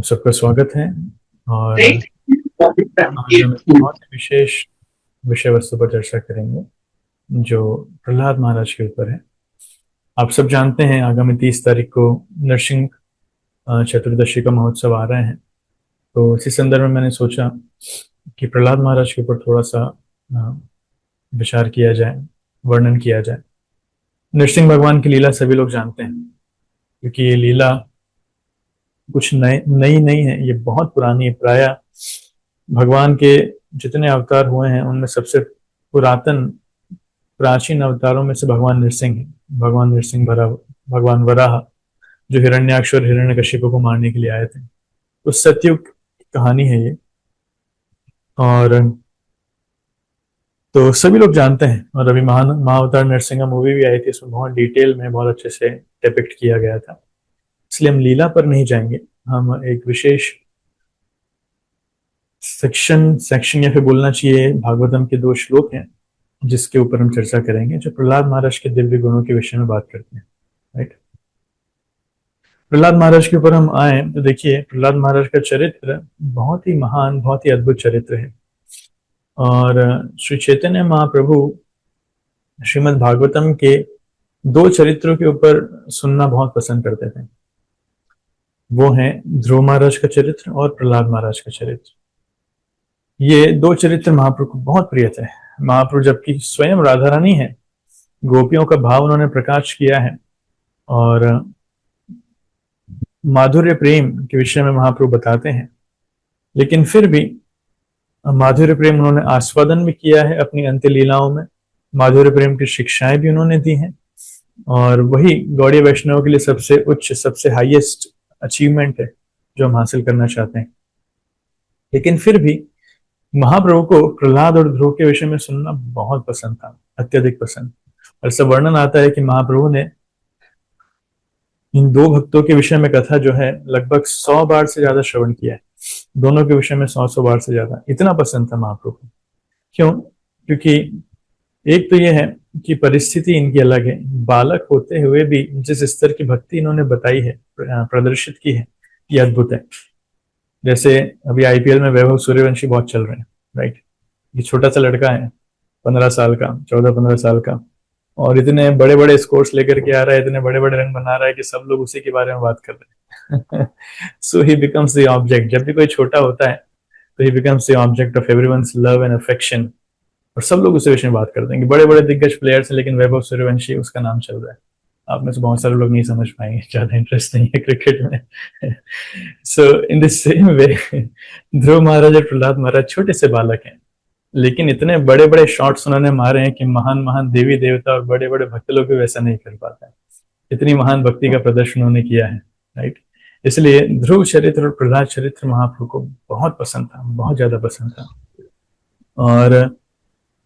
सबका स्वागत है। और आज हम एक बहुत ही विशेष विषय वस्तु पर चर्चा करेंगे जो प्रहलाद महाराज के ऊपर है। आप सब जानते हैं आगामी 30 तारीख को नरसिंह चतुर्दशी का महोत्सव आ रहे हैं। तो इसी संदर्भ में मैंने सोचा कि प्रहलाद महाराज के ऊपर थोड़ा सा विचार किया जाए, वर्णन किया जाए। नरसिंह भगवान की लीला सभी लोग जानते हैं, क्योंकि ये लीला कुछ नई नहीं है, ये बहुत पुरानी है। प्राय भगवान के जितने अवतार हुए हैं उनमें सबसे पुरातन प्राचीन अवतारों में से भगवान नरसिंह है। भगवान नरसिंह भगवान वराह, जो हिरण्याक्ष और हिरण्यकशिपु को मारने के लिए आए थे। तो सतयुग की कहानी है ये, और तो सभी लोग जानते हैं। और अभी महाअवतार नरसिंह मूवी भी आई थी, इसमें बहुत डिटेल में बहुत अच्छे से डिपिक्ट किया गया था। इसलिए हम लीला पर नहीं जाएंगे, हम एक विशेष सेक्शन या फिर बोलना चाहिए भागवतम के 2 श्लोक हैं जिसके ऊपर हम चर्चा करेंगे, जो प्रहलाद महाराज के दिव्य गुणों के विषय में बात करते हैं। राइट, प्रहलाद महाराज के ऊपर हम आए तो देखिए, प्रहलाद महाराज का चरित्र बहुत ही महान, बहुत ही अद्भुत चरित्र है। और श्री चैतन्य महाप्रभु श्रीमद् भागवतम के 2 चरित्रों के ऊपर सुनना बहुत पसंद करते थे। वो हैं ध्रुव महाराज का चरित्र और प्रहलाद महाराज का चरित्र। ये 2 चरित्र महाप्रभु को बहुत प्रिय थे। महाप्रभु जबकि स्वयं राधा रानी है, गोपियों का भाव उन्होंने प्रकाश किया है, और माधुर्य प्रेम के विषय में महाप्रभु बताते हैं, लेकिन फिर भी माधुर्य प्रेम उन्होंने आस्वादन भी किया है अपनी अंत्य लीलाओं में। माधुर्य प्रेम की शिक्षाएं भी उन्होंने दी हैं, और वही गौड़ीय वैष्णव के लिए सबसे उच्च, सबसे हाईएस्ट अचीवमेंट है जो हम हासिल करना चाहते हैं। लेकिन फिर भी महाप्रभु को प्रहलाद और ध्रुव के विषय में सुनना बहुत पसंद था, अत्यधिक पसंद। और ऐसा वर्णन आता है कि महाप्रभु ने इन 2 भक्तों के विषय में कथा जो है लगभग 100 बार से ज्यादा श्रवण किया है। दोनों के विषय में 100 बार से ज्यादा, इतना पसंद था महाप्रभु को। क्यों? क्योंकि एक तो यह है कि परिस्थिति इनकी अलग है। बालक होते हुए भी जिस स्तर की भक्ति इन्होंने बताई है, प्रदर्शित की है, ये अद्भुत है। जैसे अभी आईपीएल में वैभव सूर्यवंशी बहुत चल रहे हैं। राइट, ये छोटा सा लड़का है, 15 साल का, 14-15 साल का, और इतने बड़े बड़े स्कोर्स लेकर के आ रहा है, इतने बड़े बड़े रन बना रहा है कि सब लोग उसी के बारे में बात कर रहे हैं। सो ही बिकम्स द ऑब्जेक्ट। जब भी कोई छोटा होता है तो ही becomes the object of everyone's love and affection, और सब लोग उसी विषय में बात करते हैं कि बड़े बड़े दिग्गज प्लेयर्स हैं, लेकिन वैभव सूर्यवंशी उसका नाम चल रहा है। आप में से बहुत सारे लोग नहीं समझ पाएंगे, ज्यादा इंटरेस्ट नहीं है क्रिकेट में। सो इन द सेम वे ध्रुव महाराज और प्रहलाद महाराज छोटे से बालक हैं, लेकिन इतने बड़े बड़े शॉट्स उन्होंने मारे हैं कि महान महान देवी देवता और बड़े बड़े भक्त लोग भी वैसा नहीं कर पाते हैं। इतनी महान भक्ति का प्रदर्शन उन्होंने किया है। राइट, इसलिए ध्रुव चरित्र और प्रहलाद चरित्र महाप्रभु को बहुत पसंद था, बहुत ज्यादा पसंद था। और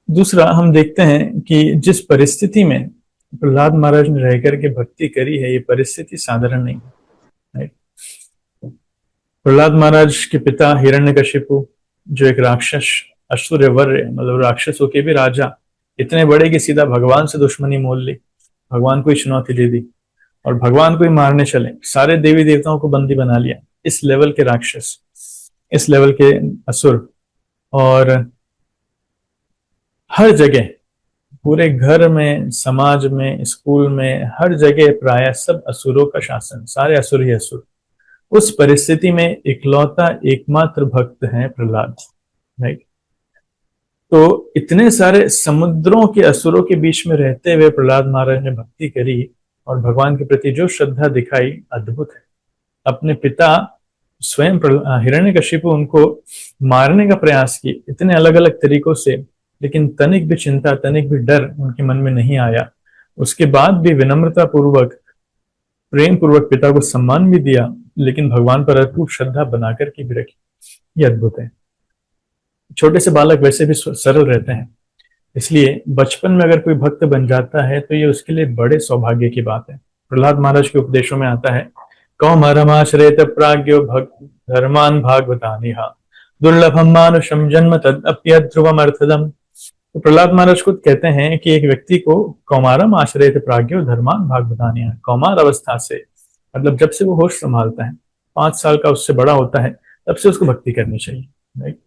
दूसरा, हम देखते हैं कि जिस परिस्थिति में प्रहलाद महाराज ने रह करके भक्ति करी है, ये परिस्थिति साधारण नहीं है। राइट, प्रहलाद महाराज के पिता हिरण्यकशिपु, जो एक राक्षस असुरवर्य, मतलब राक्षसों के भी राजा, इतने बड़े कि सीधा भगवान से दुश्मनी मोल ली, भगवान को ही चुनौती दे दी और भगवान को ही मारने चले, सारे देवी देवताओं को बंदी बना लिया। इस लेवल के राक्षस, इस लेवल के असुर। और हर जगह, पूरे घर में, समाज में, स्कूल में, हर जगह प्राय सब असुरों का शासन, सारे असुर ही असुर। उस परिस्थिति में इकलौता एकमात्र भक्त है प्रहलाद। राइट, तो इतने सारे समुद्रों के असुरों के बीच में रहते हुए प्रहलाद महाराज ने भक्ति करी और भगवान के प्रति जो श्रद्धा दिखाई, अद्भुत है। अपने पिता स्वयं हिरण्यकशिपु उनको मारने का प्रयास किए इतने अलग अलग तरीकों से, लेकिन तनिक भी चिंता, तनिक भी डर उनके मन में नहीं आया। उसके बाद भी विनम्रता पूर्वक, प्रेम पूर्वक पिता को सम्मान भी दिया, लेकिन भगवान पर अटूट श्रद्धा बनाकर के भी रखी। ये अद्भुत है। छोटे से बालक वैसे भी सरल रहते हैं, इसलिए बचपन में अगर कोई भक्त बन जाता है तो ये उसके लिए बड़े सौभाग्य की बात है। प्रहलाद महाराज के उपदेशों में आता है, कौमरमाश्रयेत प्राज्ञो भक्त धर्मान भागवतानिहा दुर्लभम मानुषम जन्म तदप्यध्रुवम अर्थदम। तो प्रहलाद महाराज खुद कहते हैं कि एक व्यक्ति को कौमारम आश्रयेत प्राज्ञो धर्मान भागवतानिहा, कौमार अवस्था से, मतलब जब से वो होश संभालता है, 5 साल का उससे बड़ा होता है तब से उसको भक्ति करनी चाहिए, राइट।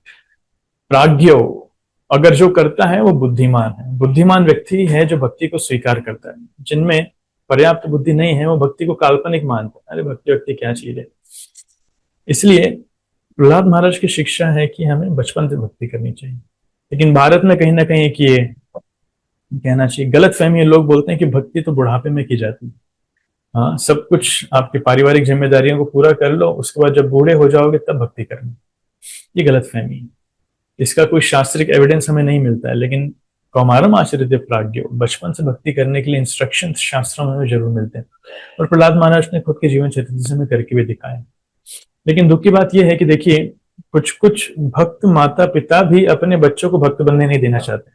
प्राज्ञो, अगर जो करता है वो बुद्धिमान है, बुद्धिमान व्यक्ति है जो भक्ति को स्वीकार करता है। जिनमें पर्याप्त बुद्धि नहीं है वो भक्ति को काल्पनिक मानते हैं, अरे भक्ति भक्ति क्या चीज है। इसलिए प्रहलाद महाराज की शिक्षा है कि हमें बचपन से भक्ति करनी चाहिए। लेकिन भारत में कहीं ना कहीं एक ये कहना चाहिए गलत फहमी है, लोग बोलते हैं कि भक्ति तो बुढ़ापे में की जाती है। हाँ, सब कुछ आपकी पारिवारिक जिम्मेदारियों को पूरा कर लो, उसके बाद जब बूढ़े हो जाओगे तब भक्ति करना, ये गलत फहमी है। इसका कोई शास्त्रिक एविडेंस हमें नहीं मिलता है, लेकिन कौमारम आचरित प्राज्ञो, बचपन से भक्ति करने के लिए इंस्ट्रक्शन शास्त्रों में जरूर मिलते हैं, और प्रहलाद महाराज ने खुद के जीवन चरित्र में करके भी दिखाया। लेकिन दुख की बात यह है कि देखिए, कुछ कुछ भक्त माता पिता भी अपने बच्चों को भक्त बनने नहीं देना चाहते।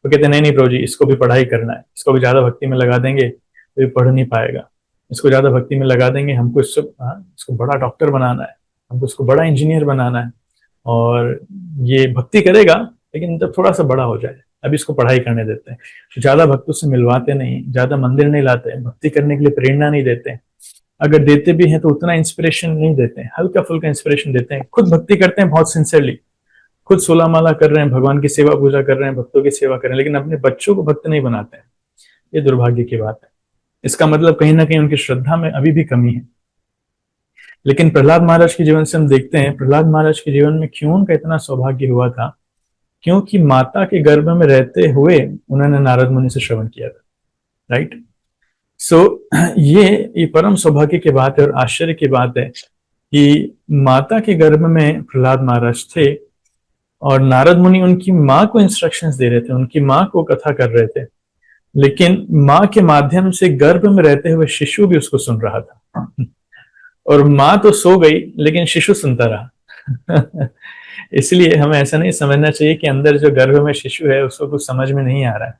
वो कहते नहीं नहीं प्रभु जी, इसको भी पढ़ाई करना है, इसको भी ज्यादा भक्ति में लगा देंगे तो ये पढ़ नहीं पाएगा, इसको ज्यादा भक्ति में लगा देंगे, हमको इसको बड़ा डॉक्टर बनाना है, हमको इसको बड़ा इंजीनियर बनाना है, और ये भक्ति करेगा लेकिन जब थोड़ा सा बड़ा हो जाए, अभी इसको पढ़ाई करने देते हैं। ज्यादा भक्तों से मिलवाते नहीं, ज्यादा मंदिर नहीं लाते, भक्ति करने के लिए प्रेरणा नहीं देते, अगर देते भी हैं तो उतना इंस्पिरेशन नहीं देते हैं, हल्का फुल्का इंस्पिरेशन देते हैं। खुद भक्ति करते हैं बहुत सिंसियरली, खुद 16 माला कर रहे हैं, भगवान की सेवा पूजा कर रहे हैं, भक्तों की सेवा कर रहे हैं, लेकिन अपने बच्चों को भक्त नहीं बनाते हैं। ये दुर्भाग्य की बात है। इसका मतलब कहीं ना कहीं उनकी श्रद्धा में अभी भी कमी है। लेकिन प्रहलाद महाराज के जीवन से हम देखते हैं, प्रहलाद महाराज के जीवन में क्यों उनका इतना सौभाग्य हुआ था, क्योंकि माता के गर्भ में रहते हुए उन्होंने नारद मुनि से श्रवण किया था, राइट। सो ये परम सौभाग्य की बात है और आश्चर्य की बात है कि माता के गर्भ में प्रहलाद महाराज थे और नारद मुनि उनकी माँ को इंस्ट्रक्शंस दे रहे थे, उनकी माँ को कथा कर रहे थे, लेकिन माँ के माध्यम से गर्भ में रहते हुए शिशु भी उसको सुन रहा था। और माँ तो सो गई लेकिन शिशु सुनता रहा। इसलिए हमें ऐसा नहीं समझना चाहिए कि अंदर जो गर्भ में शिशु है उसको कुछ समझ में नहीं आ रहा है,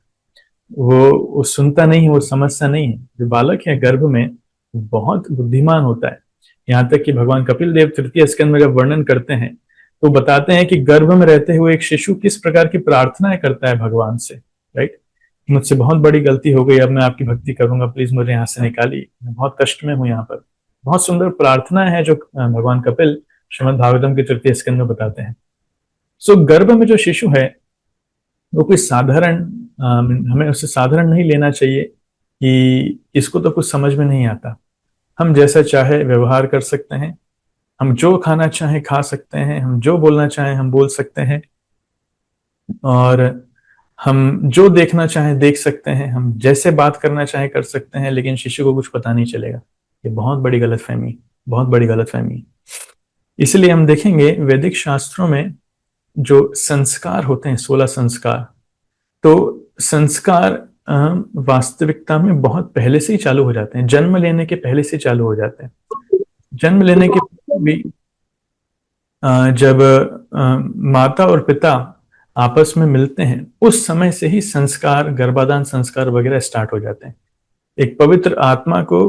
वो सुनता नहीं है, वो समझता नहीं है। जो बालक है गर्भ में बहुत बुद्धिमान होता है। यहाँ तक कि भगवान कपिल देव तृतीय स्कंद में जब वर्णन करते हैं तो बताते हैं कि गर्भ में रहते हुए एक शिशु किस प्रकार की प्रार्थनाएं करता है भगवान से, राइट। मुझसे बहुत बड़ी गलती हो गई, अब मैं आपकी भक्ति करूंगा, प्लीज मुझे यहाँ से निकालिए, मैं बहुत कष्ट में हूँ यहाँ पर। बहुत सुंदर प्रार्थना है जो भगवान कपिल श्रीमद् भागवतम के तृतीय स्कंद में बताते हैं। सो गर्भ में जो शिशु है वो कोई साधारण, हमें उससे साधारण नहीं लेना चाहिए कि इसको तो कुछ समझ में नहीं आता। हम जैसा चाहे व्यवहार कर सकते हैं, हम जो खाना चाहे खा सकते हैं, हम जो बोलना चाहे हम बोल सकते हैं, और हम जो देखना चाहे देख सकते हैं, हम जैसे बात करना चाहे कर सकते हैं, लेकिन शिशु को कुछ पता नहीं चलेगा। ये बहुत बड़ी गलतफहमी, बहुत बड़ी गलतफहमी। इसलिए हम देखेंगे वैदिक शास्त्रों में जो संस्कार होते हैं, 16 संस्कार, तो संस्कार वास्तविकता में बहुत पहले से ही चालू हो जाते हैं, जन्म लेने के पहले से चालू हो जाते हैं। जन्म लेने के भी जब माता और पिता आपस में मिलते हैं उस समय से ही संस्कार, गर्भाधान संस्कार वगैरह स्टार्ट हो जाते हैं। एक पवित्र आत्मा को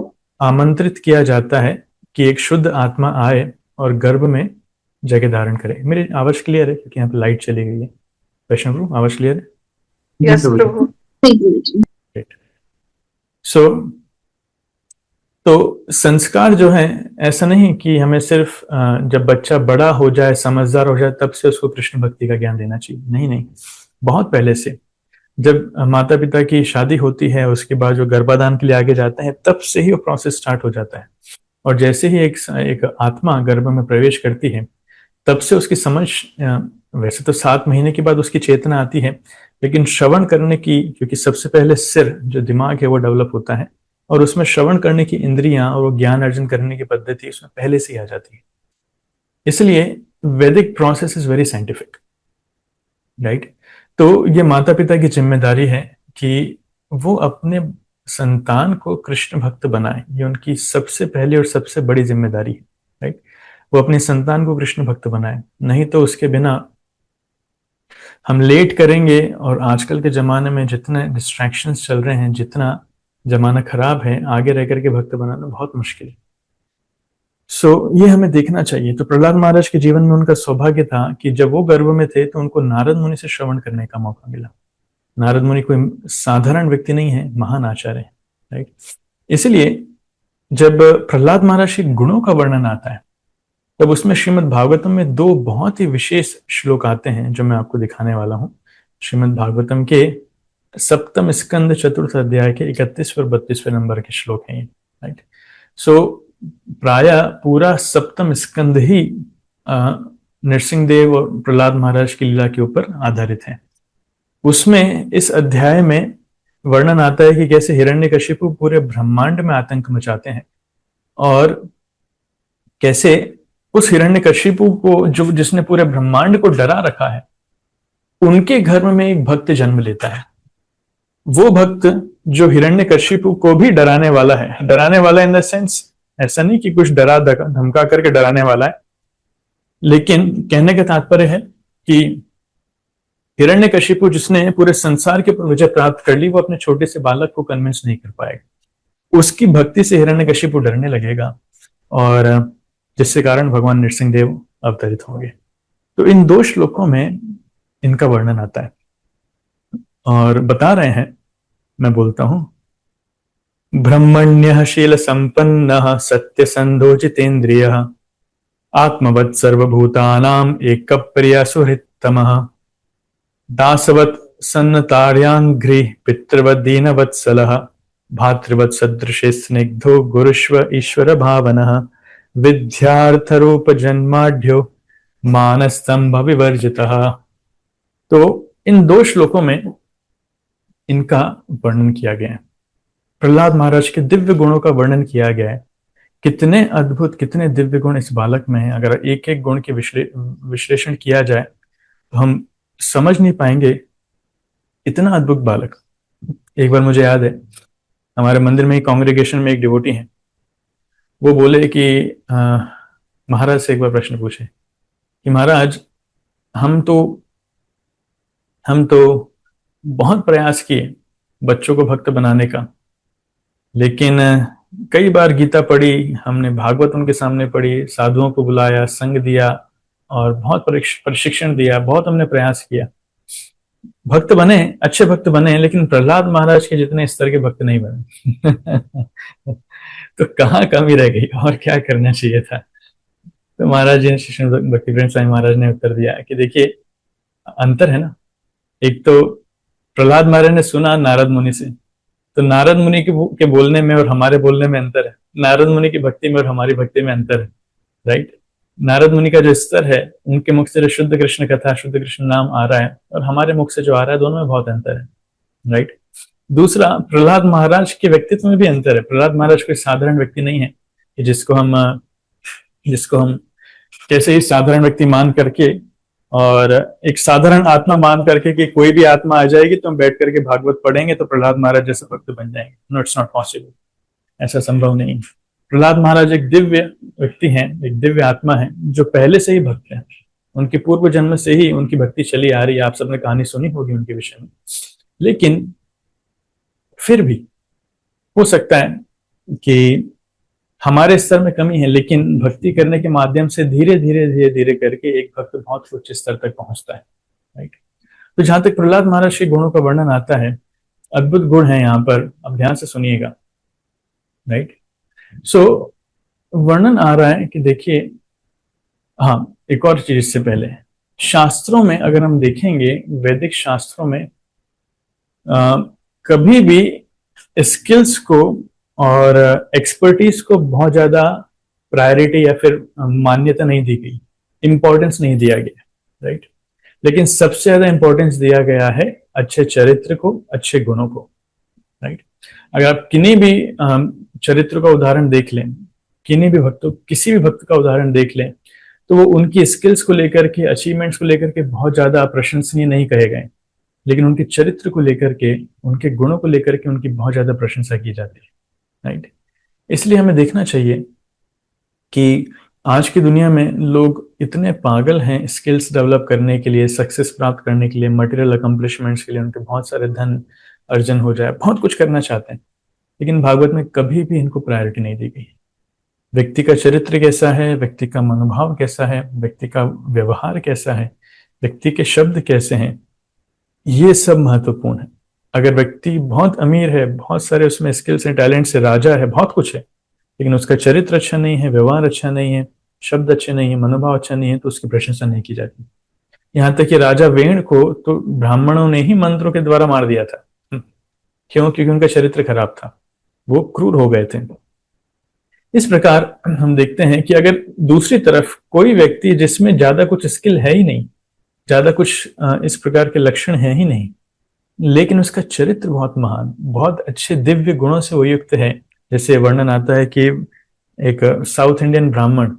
आमंत्रित किया जाता है कि एक शुद्ध आत्मा आए और गर्भ में जगह धारण करे। मेरी आवाज क्लियर है? क्योंकि यहाँ पे लाइट चली गई है। वैष्णव प्रभु, आवाज क्लियर है? यस प्रभु। सो तो संस्कार जो है, ऐसा नहीं कि हमें सिर्फ जब बच्चा बड़ा हो जाए, समझदार हो जाए, तब से उसको कृष्ण भक्ति का ज्ञान देना चाहिए। नहीं नहीं, बहुत पहले से, जब माता पिता की शादी होती है, उसके बाद जो गर्भाधान के लिए आगे जाते हैं, तब से ही वो प्रोसेस स्टार्ट हो जाता है। और जैसे ही एक आत्मा गर्भ में प्रवेश करती है, तब से उसकी समझ, वैसे तो 7 महीने के बाद उसकी चेतना आती है, लेकिन श्रवण करने की, क्योंकि सबसे पहले सिर, जो दिमाग है, वो डेवलप होता है, और उसमें श्रवण करने की इंद्रियां और वो ज्ञान अर्जन करने की पद्धति उसमें पहले से ही आ जाती है। इसलिए वैदिक process is very scientific, right. तो ये माता पिता की जिम्मेदारी है कि वो अपने संतान को कृष्ण भक्त बनाए। ये उनकी सबसे पहली और सबसे बड़ी जिम्मेदारी है, राइट। वो अपने संतान को कृष्ण भक्त बनाए, नहीं तो उसके बिना हम लेट करेंगे। और आजकल के जमाने में जितने डिस्ट्रैक्शंस चल रहे हैं, जितना जमाना खराब है, आगे रह करके भक्त बनाना बहुत मुश्किल है। सो ये हमें देखना चाहिए। तो प्रहलाद महाराज के जीवन में उनका सौभाग्य था कि जब वो गर्भ में थे तो उनको नारद मुनि से श्रवण करने का मौका मिला। नारद मुनि कोई साधारण व्यक्ति नहीं है, महान आचार्य है, राइट। इसलिए जब प्रहलाद महाराज के गुणों का वर्णन आता है, तब उसमें श्रीमद् भागवतम में दो बहुत ही विशेष श्लोक आते हैं जो मैं आपको दिखाने वाला हूं। श्रीमद् भागवतम के सप्तम स्कंद चतुर्थ अध्याय के 31वें और 32वें नंबर के श्लोक हैं ये, राइट। सो प्राय पूरा सप्तम स्कंद ही नरसिंहदेव और प्रहलाद महाराज की लीला के ऊपर आधारित है। उसमें इस अध्याय में वर्णन आता है कि कैसे हिरण्यकशिपु पूरे ब्रह्मांड में आतंक मचाते हैं और कैसे उस हिरण्यकशिपु को जो जिसने पूरे ब्रह्मांड को डरा रखा है, उनके घर में एक भक्त जन्म लेता है। वो भक्त जो हिरण्यकशिपु को भी डराने वाला है, डराने वाला इन द सेंस ऐसा नहीं कि कुछ डरा धमका करके डराने वाला है, लेकिन कहने का तात्पर्य है कि हिरण्यकशिपु जिसने पूरे संसार के ऊपर विजय प्राप्त कर ली, वो अपने छोटे से बालक को कन्विंस नहीं कर पाएगा। उसकी भक्ति से हिरण्यकशिपु डरने लगेगा और जिससे कारण भगवान नरसिंहदेव अवतरित होंगे। तो इन दो श्लोकों में इनका वर्णन आता है और बता रहे हैं, मैं बोलता हूं, ब्रह्मण्यः शील संपन्नः सत्यसंधो जितेन्द्रियः आत्मवत् सर्वभूतानां एकप्रिय सुहृत्तमः दासवत् सन्नतार्याङ्घ्रि पितृवत् दीनवत्सलः भातृवत् सदृशे स्निग्धो गुरुष्व ईश्वर भावनः विद्यार्थरूप जन्माढ्यो मानस्तंभ विवर्जितः। तो इन दो श्लोकों में इनका वर्णन किया गया है। प्रहलाद महाराज के दिव्य गुणों का वर्णन किया गया है। कितने अद्भुत, कितने दिव्य गुण इस बालक में हैं। अगर एक एक गुण के विश्लेषण किया जाए तो हम समझ नहीं पाएंगे, इतना अद्भुत बालक। एक बार मुझे याद है, हमारे मंदिर में कांग्रेगेशन में एक डिवोटी हैं, वो बोले कि महाराज से एक बार प्रश्न पूछे कि महाराज हम तो बहुत प्रयास किए बच्चों को भक्त बनाने का, लेकिन कई बार गीता पढ़ी हमने, भागवत उनके सामने पढ़ी, साधुओं को बुलाया, संग दिया और बहुत प्रशिक्षण दिया, बहुत हमने प्रयास किया, भक्त बने, अच्छे भक्त बने, लेकिन प्रहलाद महाराज के जितने स्तर के भक्त नहीं बने। तो कहाँ कमी रह गई और क्या करना चाहिए था? तो महाराज जी ने, श्री भक्तिवेदांत स्वामी महाराज ने उत्तर दिया कि देखिए, अंतर है ना। एक तो प्रहलाद महाराज ने सुना नारद मुनि से, तो नारद मुनि के बोलने में और हमारे बोलने में अंतर है। नारद मुनि की भक्ति में और हमारी भक्ति में अंतर है, राइट। नारद मुनि का जो स्तर है, उनके मुख से जो शुद्ध कृष्ण कथा, शुद्ध कृष्ण नाम आ रहा है, और हमारे मुख से जो आ रहा है, दोनों में बहुत अंतर है, राइट। दूसरा, प्रहलाद महाराज के व्यक्तित्व में भी अंतर है। प्रहलाद महाराज कोई साधारण व्यक्ति नहीं है कि जिसको हम कैसे ही साधारण व्यक्ति मान करके और एक साधारण आत्मा मान करके कि कोई भी आत्मा आ जाएगी तो हम बैठ करके भागवत पढ़ेंगे तो प्रहलाद महाराज जैसे भक्त बन जाएंगे। नो, इट्स नॉट पॉसिबल, ऐसा संभव नहीं। प्रहलाद महाराज एक दिव्य व्यक्ति हैं, एक दिव्य आत्मा है जो पहले से ही भक्त है। उनकी पूर्व जन्म से ही उनकी भक्ति चली आ रही है। आप सबने कहानी सुनी होगी उनके विषय में। लेकिन फिर भी हो सकता है कि हमारे स्तर में कमी है, लेकिन भक्ति करने के माध्यम से धीरे धीरे करके एक भक्त बहुत उच्च स्तर तक पहुंचता है, राइट। तो जहां तक प्रहलाद महाराज के गुणों का वर्णन आता है, अद्भुत गुण है यहाँ पर, अब ध्यान से सुनिएगा, राइट। सो वर्णन आ रहा है कि देखिए, हाँ, एक और चीज इससे पहले, शास्त्रों में अगर हम देखेंगे, वैदिक शास्त्रों में कभी भी स्किल्स को और एक्सपर्टीज को बहुत ज्यादा प्रायोरिटी या फिर मान्यता नहीं दी गई, इंपॉर्टेंस नहीं दिया गया, राइट। लेकिन सबसे ज्यादा इंपॉर्टेंस दिया गया है अच्छे चरित्र को, अच्छे गुणों को, राइट। अगर आप किन्हीं भी चरित्र का उदाहरण देख लें, किसी भी भक्त का उदाहरण देख लें, तो वो उनकी स्किल्स को लेकर के, अचीवमेंट्स को लेकर के बहुत ज्यादा प्रशंसनीय नहीं कहे गए, लेकिन उनके चरित्र को लेकर के, उनके गुणों को लेकर के उनकी बहुत ज्यादा प्रशंसा की जाती है, राइट। इसलिए हमें देखना चाहिए कि आज की दुनिया में लोग इतने पागल हैं स्किल्स डेवलप करने के लिए, सक्सेस प्राप्त करने के लिए, मटेरियल अकम्पलिशमेंट्स के लिए, उनके बहुत सारे धन अर्जन हो जाए, बहुत कुछ करना चाहते हैं, लेकिन भागवत में कभी भी इनको प्रायोरिटी नहीं दी गई। व्यक्ति का चरित्र कैसा है, व्यक्ति का मनोभाव कैसा है, व्यक्ति का व्यवहार कैसा है, व्यक्ति के शब्द कैसे हैं, ये सब महत्वपूर्ण है। अगर व्यक्ति बहुत अमीर है, बहुत सारे उसमें स्किल्स हैं, टैलेंट से राजा है, बहुत कुछ है, लेकिन उसका चरित्र अच्छा नहीं है, व्यवहार अच्छा नहीं है, शब्द अच्छे नहीं है, मनोभाव अच्छा नहीं है, तो उसकी प्रशंसा नहीं की जाती। यहाँ तक कि राजा वेण को तो ब्राह्मणों ने ही मंत्रों के द्वारा मार दिया था। क्यों? क्योंकि उनका चरित्र खराब था, वो क्रूर हो गए थे। इस प्रकार हम देखते हैं कि अगर दूसरी तरफ कोई व्यक्ति जिसमें ज्यादा कुछ स्किल है ही नहीं, ज्यादा कुछ इस प्रकार के लक्षण है ही नहीं, लेकिन उसका चरित्र बहुत महान, बहुत अच्छे दिव्य गुणों से वो युक्त है। जैसे वर्णन आता है कि एक साउथ इंडियन ब्राह्मण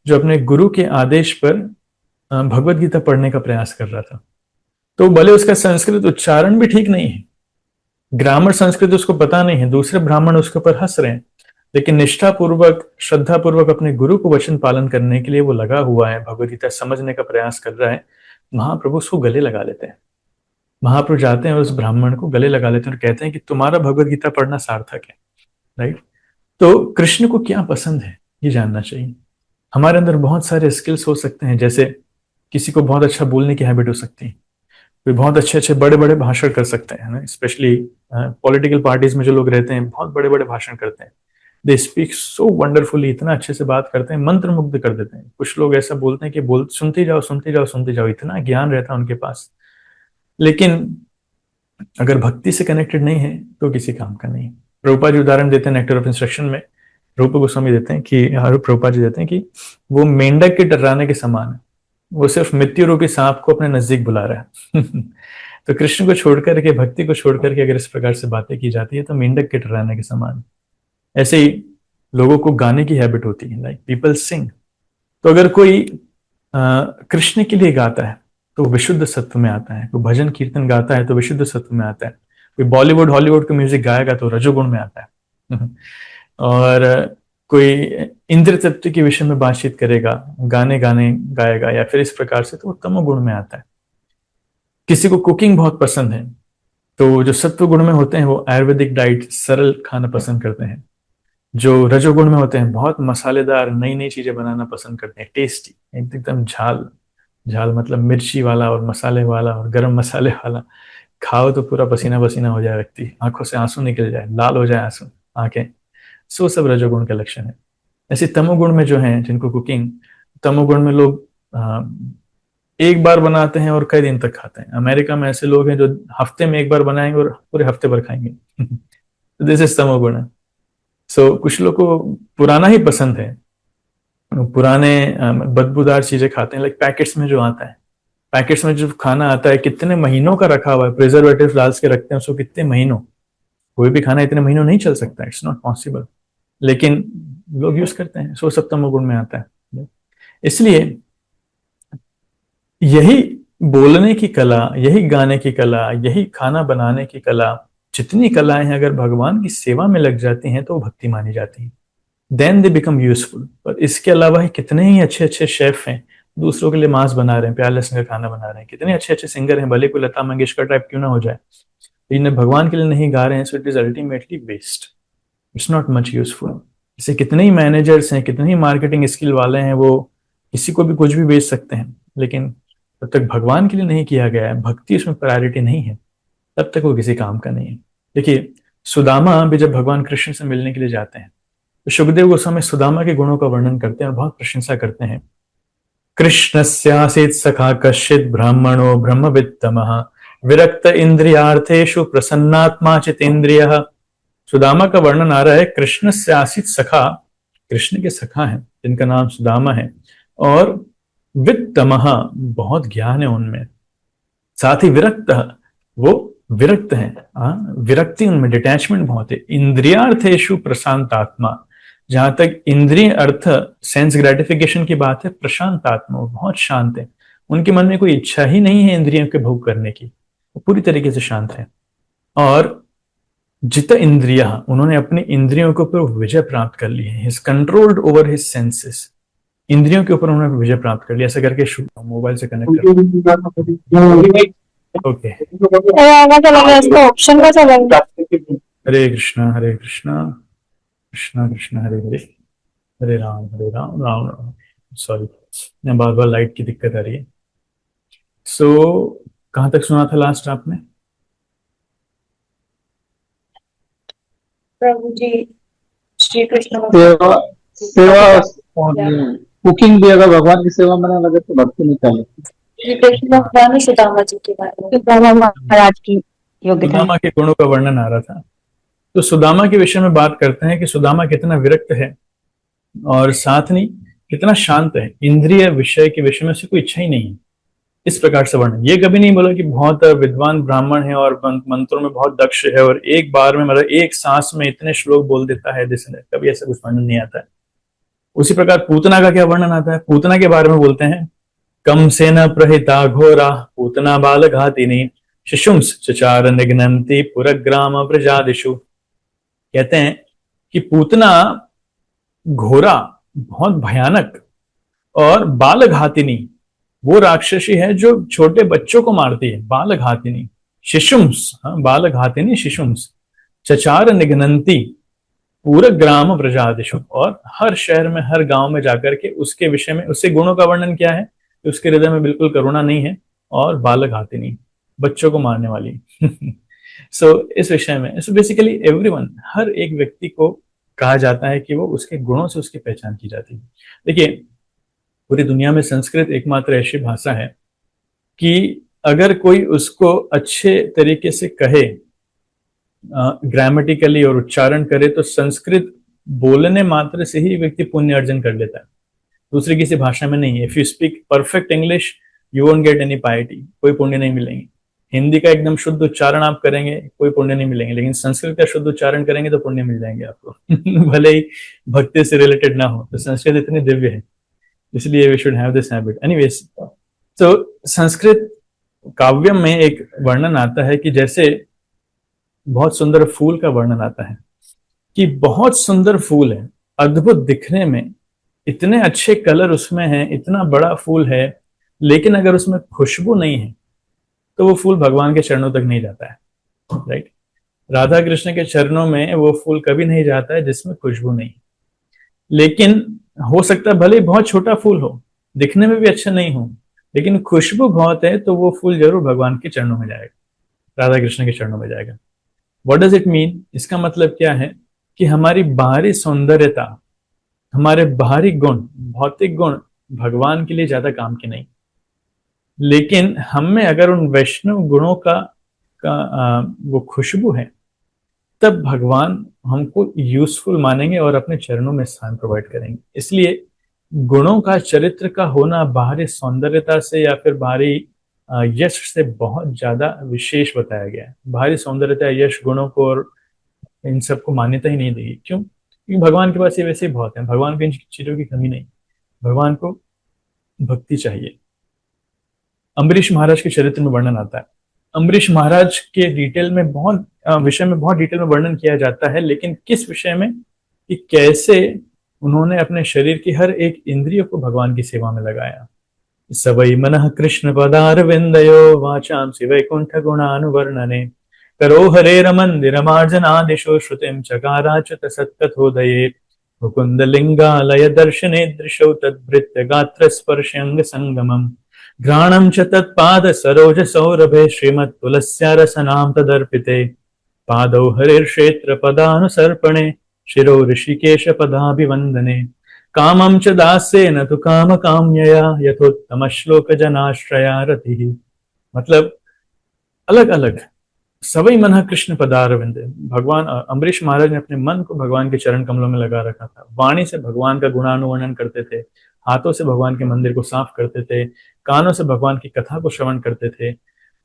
जो अपने गुरु के आदेश पर भगवत गीता पढ़ने का प्रयास कर रहा था, तो भले उसका संस्कृत उच्चारण भी ठीक नहीं है, ग्रामर संस्कृत उसको पता नहीं है, दूसरे ब्राह्मण उसके ऊपर हंस रहे हैं, लेकिन निष्ठापूर्वक श्रद्धापूर्वक अपने गुरु को वचन पालन करने के लिए वो लगा हुआ है, भगवत गीता समझने का प्रयास कर रहा है। महाप्रभु उसको गले लगा लेते हैं। महाप्रभु जाते हैं और उस ब्राह्मण को गले लगा लेते हैं और कहते हैं कि तुम्हारा भगवत गीता पढ़ना सार्थक है। राइट? तो कृष्ण को क्या पसंद है ये जानना चाहिए। हमारे अंदर बहुत सारे स्किल्स हो सकते हैं, जैसे किसी को बहुत अच्छा बोलने की हैबिट हो सकती है, कोई बहुत अच्छे अच्छे बड़े बड़े भाषण कर सकते हैं ना, स्पेशली पॉलिटिकल पार्टीज में जो लोग रहते हैं बहुत बड़े बड़े भाषण करते हैं। दे स्पीक सो वंडरफुली, इतना अच्छे से बात करते हैं, मंत्र मुग्ध कर देते हैं। कुछ लोग ऐसा बोलते हैं कि बोल सुनते जाओ सुनते जाओ सुनते जाओ, इतना ज्ञान रहता है उनके पास, लेकिन अगर भक्ति से कनेक्टेड नहीं है तो किसी काम का नहीं। प्रभुपाद जी उदाहरण देते हैं नेक्टर ऑफ इंस्ट्रक्शन में, रूप गोस्वामी देते हैं कि प्रभुपाद जी देते हैं कि वो मेंढक के डराने के समान है, वो सिर्फ मृत्यु रूपी सांप को अपने नजदीक बुला रहा है। तो कृष्ण को छोड़कर के, भक्ति को छोड़कर के अगर इस प्रकार से बातें की जाती है तो मेंढक के डराने के समान। ऐसे ही लोगों को गाने की हैबिट होती है, लाइक पीपल सिंग। तो अगर कोई कृष्ण के लिए गाता है तो विशुद्ध सत्व में आता है, कोई भजन कीर्तन गाता है तो विशुद्ध सत्व में आता है, कोई बॉलीवुड हॉलीवुड की म्यूजिक गाएगा तो रजोगुण में आता है। और कोई इंद्र तत्व के विषय में बातचीत करेगा, गाने गाने गाएगा या फिर इस प्रकार से, तो वो तमोगुण में आता है। किसी को कुकिंग बहुत पसंद है तो जो सत्व गुण में होते हैं वो आयुर्वेदिक डाइट, सरल खाना पसंद करते हैं। जो रजोगुण में होते हैं बहुत मसालेदार नई नई चीजें बनाना पसंद करते हैं, टेस्टी, एकदम झाल, झाल मतलब मिर्ची वाला और मसाले वाला और गरम मसाले वाला। खाओ तो पूरा पसीना पसीना हो जाए व्यक्ति, आंखों से आंसू निकल जाए, लाल हो जाए आंसू आंखें। सो सब रजोगुण के लक्षण है। ऐसे तमोगुण में जो है जिनको कुकिंग, तमोगुण में लोग एक बार बनाते हैं और कई दिन तक खाते हैं। अमेरिका में ऐसे लोग हैं जो हफ्ते में एक बार बनाएंगे और पूरे हफ्ते भर खाएंगे। दिस इज तमोगुण है। सो कुछ लोग को पुराना ही पसंद है, पुराने बदबूदार चीजें खाते हैं, लाइक पैकेट्स में जो आता है, पैकेट्स में जो खाना आता है कितने महीनों का रखा हुआ है, प्रिजर्वेटिव डाल के रखते हैं उसको कितने महीनों। कोई भी खाना इतने महीनों नहीं चल सकता, इट्स नॉट पॉसिबल, लेकिन लोग यूज करते हैं। सो सब तमोगुण में आता है। इसलिए यही बोलने की कला, यही गाने की कला, यही खाना बनाने की कला, जितनी कलाएं हैं अगर भगवान की सेवा में लग जाती हैं तो वो भक्ति मानी जाती है, देन दे बिकम यूजफुल। पर इसके अलावा ही कितने ही अच्छे अच्छे शेफ हैं, दूसरों के लिए मांस बना रहे हैं, प्यार लहसुन का खाना बना रहे हैं, कितने अच्छे अच्छे सिंगर हैं, भले कोई लता मंगेशकर टाइप क्यों ना हो जाए, लेकिन भगवान के लिए नहीं गा रहे हैं, so it is ultimately waste, it's not much useful. जैसे कितने ही मैनेजर्स हैं, कितने ही मार्केटिंग स्किल वाले हैं, वो किसी को भी कुछ भी बेच सकते हैं, लेकिन जब तक भगवान के लिए नहीं किया गया है, भक्ति उसमें प्रायोरिटी नहीं है, तब तक वो किसी काम का नहीं है। देखिए सुदामा भी जब भगवान कृष्ण से मिलने के लिए जाते हैं तो सुखदेव गोस्वामी सुदामा के गुणों का वर्णन करते हैं और बहुत प्रशंसा करते हैं। कृष्णस्यासीत् सखा कश्चित् ब्राह्मणो ब्रह्मवित्तमः विरक्त इंद्रियार्थेषु प्रसन्नात्मा चितेन्द्रियः। सुदामा का वर्णन आ रहा है, कृष्ण से आसित सखा, कृष्ण के सखा हैं जिनका नाम सुदामा है, और वित्तमः बहुत ज्ञान है उनमें, साथ ही विरक्त, वो विरक्त है, विरक्ति उनमें, डिटैचमेंट बहुत है। इंद्रियार्थेषु प्रशांत आत्मा, जहां तक इंद्रिय अर्थ सेंस ग्रेटिफिकेशन की बात है, प्रशांत आत्मा, वो बहुत शांत है, उनके मन में कोई इच्छा ही नहीं है इंद्रियों के भोग करने की, वो पूरी तरीके से शांत है। और जित इंद्रिया, उन्होंने अपनी इंद्रियों के ऊपर विजय प्राप्त कर ली है, his controlled over his senses, इंद्रियों के ऊपर उन्होंने विजय प्राप्त कर लिया। ऐसा करके मोबाइल से कनेक्ट कर, ओके। ऑप्शन का चलेगा। हरे कृष्णा कृष्णा कृष्णा हरे हरे, हरे राम राम राम। सॉरी, मैं बार बार लाइट की दिक्कत आ रही है। सो कहां तक सुना था लास्ट आपने? प्रभु जी श्री कृष्ण सेवा सेवा कुकिंग भी अगर भगवान की सेवा में ना लगे तो भक्ति नहीं कर सकते। ये देखिए भगवान सुदामा जी के बारे में, सुदामा महाराज की योग्यताएं। सुदामा के गुणों का वर्णन आ रहा था। तो सुदामा के विषय में बात करते हैं कि सुदामा कितना विरक्त है और साथ नहीं कितना शांत है, इंद्रिय विषय के विषय में उसे कोई इच्छा ही नहीं है। इस प्रकार से वर्णन, ये कभी नहीं बोला कि बहुत विद्वान ब्राह्मण है और मंत्रों में बहुत दक्ष है और एक बार में मतलब एक सांस में इतने श्लोक बोल देता है, कभी ऐसा कुछ वर्णन नहीं आता है। उसी प्रकार पूतना का क्या वर्णन आता है, पूतना के बारे में बोलते हैं, कम से न प्रहिता घोरा पूतना बाल घातिनी शिशुंस चचार निघ्नन्ति पुरग्राम प्रजादिषु। कहते हैं कि पूतना घोरा बहुत भयानक और बाल घातिनी वो राक्षसी है जो छोटे बच्चों को मारती है, बाल घातिनी शिशुंस, हाँ बाल घातिनी शिशुंस, चचार निघ्नन्ति पूरा ग्राम प्रजादिशु, और हर शहर में हर गांव में जाकर के उसके विषय में उसके गुणों का वर्णन किया है कि उसके हृदय में बिल्कुल करुणा नहीं है और बालक आते नहीं, बच्चों को मारने वाली। सो इस विषय में बेसिकली एवरीवन, हर एक व्यक्ति को कहा जाता है कि वो उसके गुणों से उसकी पहचान की जाती है। देखिए पूरी दुनिया में संस्कृत एकमात्र ऐसी भाषा है कि अगर कोई उसको अच्छे तरीके से कहे, ग्रामेटिकली और उच्चारण करे, तो संस्कृत बोलने मात्र से ही व्यक्ति पुण्य अर्जन कर लेता है, दूसरी किसी भाषा में नहीं है। If you speak perfect English you won't get any pity, कोई पुण्य नहीं मिलेंगे। हिंदी का एकदम शुद्ध उच्चारण आप करेंगे कोई पुण्य नहीं मिलेंगे, लेकिन संस्कृत का शुद्ध उच्चारण करेंगे तो पुण्य मिल जाएंगे आपको। भले ही भक्ति से रिलेटेड ना हो, तो संस्कृत इतनी दिव्य है, इसलिए we should have this habit. Anyways, तो संस्कृत काव्यम में एक वर्णन आता है कि जैसे बहुत सुंदर फूल का वर्णन आता है कि बहुत सुंदर फूल है, अद्भुत दिखने में, इतने अच्छे कलर उसमें हैं, इतना बड़ा फूल है, लेकिन अगर उसमें खुशबू नहीं है तो वो फूल भगवान के चरणों तक नहीं जाता है। राइट, राधा कृष्ण के चरणों में वो फूल कभी नहीं जाता है जिसमें खुशबू नहीं। लेकिन हो सकता है भले ही बहुत छोटा फूल हो, दिखने में भी अच्छा नहीं हो, लेकिन खुशबू बहुत है तो वो फूल जरूर भगवान के चरणों में जाएगा, राधा कृष्ण के चरणों में जाएगा। व्हाट डज इट मीन, इसका मतलब क्या है कि हमारी बाहरी सौंदर्यता, हमारे बाहरी गुण, भौतिक गुण भगवान के लिए ज्यादा काम के नहीं, लेकिन हम में अगर उन वैष्णव गुणों का वो खुशबू है, तब भगवान हमको यूजफुल मानेंगे और अपने चरणों में स्थान प्रोवाइड करेंगे। इसलिए गुणों का, चरित्र का होना बाहरी सौंदर्यता से या फिर बाहरी यश से बहुत ज्यादा विशेष बताया गया है। बाहरी सौंदर्यता, यश, गुणों को और इन सबको मान्यता ही नहीं देगी। क्यों? क्योंकि भगवान के पास ये वैसे ही बहुत है, भगवान को इन चीजों की कमी नहीं, भगवान को भक्ति चाहिए। अम्बरीश महाराज के चरित्र में वर्णन आता है, अम्बरीश महाराज के डिटेल में बहुत विषय में बहुत डिटेल में वर्णन किया जाता है, लेकिन किस विषय में, कि कैसे उन्होंने अपने शरीर की हर एक इंद्रिय को भगवान की सेवा में लगाया। सवै मनः कृष्ण पदारविंदयो वाचांसि वैकुंठ गुणानुवर्णने करो हरेरमन्दिरमार्जनादिशो श्रुतिं चकाराच्युत सत्कथोदये मुकुंद लिंगालय दर्शने दृशौ तद्भृत्य गात्र स्पर्शंग संगमम् घ्राणं च तत्पाद सरोज सौरभे श्रीमत् तुलस्या रसनां तदर्पिते पादौ हरिर्क्षेत्र पदानुसर्पणे शिरो ऋषिकेश पदाभिवंदने कामं च दास्येन तु काम काम्यया यथोत्तम श्लोक जनाश्रया रतिः। मतलब अलग अलग सवई मन कृष्ण पदारविंद, भगवान अम्बरीश महाराज ने अपने मन को भगवान के चरण कमलों में लगा रखा था। वाणी से भगवान का गुणानुवर्णन करते थे, हाथों से भगवान के मंदिर को साफ करते थे, कानों से भगवान की कथा को श्रवण करते थे,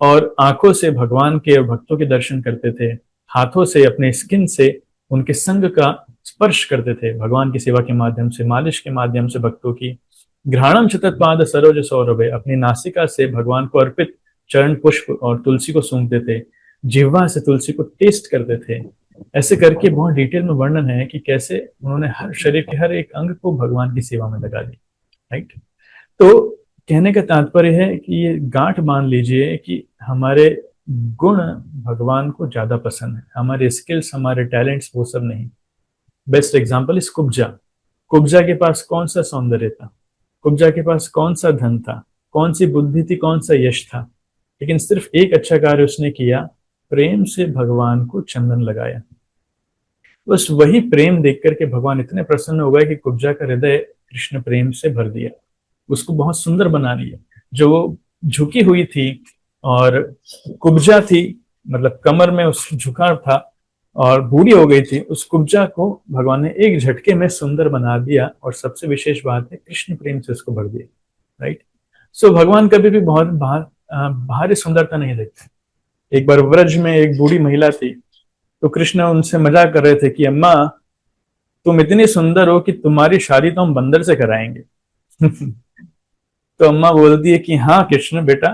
और आंखों से भगवान के और भक्तों के दर्शन करते थे, हाथों से अपने स्किन से उनके संग का स्पर्श करते थे भगवान की सेवा के माध्यम से, मालिश के माध्यम से भक्तों की। घ्राणम चतत्पाद सरोज सौरभे, अपनी नासिका से भगवान को अर्पित चरण पुष्प और तुलसी को सूंघते थे, जिह्वा से तुलसी को टेस्ट करते थे। ऐसे करके बहुत डिटेल में वर्णन है कि कैसे उन्होंने हर शरीर के हर एक अंग को भगवान की सेवा में लगा दी। राइट, तो कहने का तात्पर्य है कि ये गांठ मान लीजिए कि हमारे गुण भगवान को ज्यादा पसंद है, हमारे स्किल्स, हमारे टैलेंट्स वो सब नहीं। बेस्ट एग्जाम्पल इस कुब्जा, कुब्जा के पास कौन सा सौंदर्य था, कुब्जा के पास कौन सा धन था, कौन सी बुद्धि थी, कौन सा यश था, लेकिन सिर्फ एक अच्छा कार्य उसने किया, प्रेम से भगवान को चंदन लगाया। बस वही प्रेम देख करके भगवान इतने प्रसन्न हो गए कि कुब्जा का हृदय कृष्ण प्रेम से भर दिया, उसको बहुत सुंदर बना दिया। जो वो झुकी हुई थी और कुब्जा थी, मतलब कमर में उस झुकाव था और बूढ़ी हो गई थी, उस कुब्जा को भगवान ने एक झटके में सुंदर बना दिया। और सबसे विशेष बात है, कृष्ण प्रेम से उसको भर दिया, राइट। सो भगवान कभी भी बहुत बाहरी सुंदरता नहीं देखते। एक बार व्रज में एक बूढ़ी महिला थी, तो कृष्ण उनसे मजाक कर रहे थे कि अम्मा तुम इतनी सुंदर हो कि तुम्हारी शादी तो हम बंदर से कराएंगे। तो अम्मा बोलती है कि हाँ कृष्ण बेटा,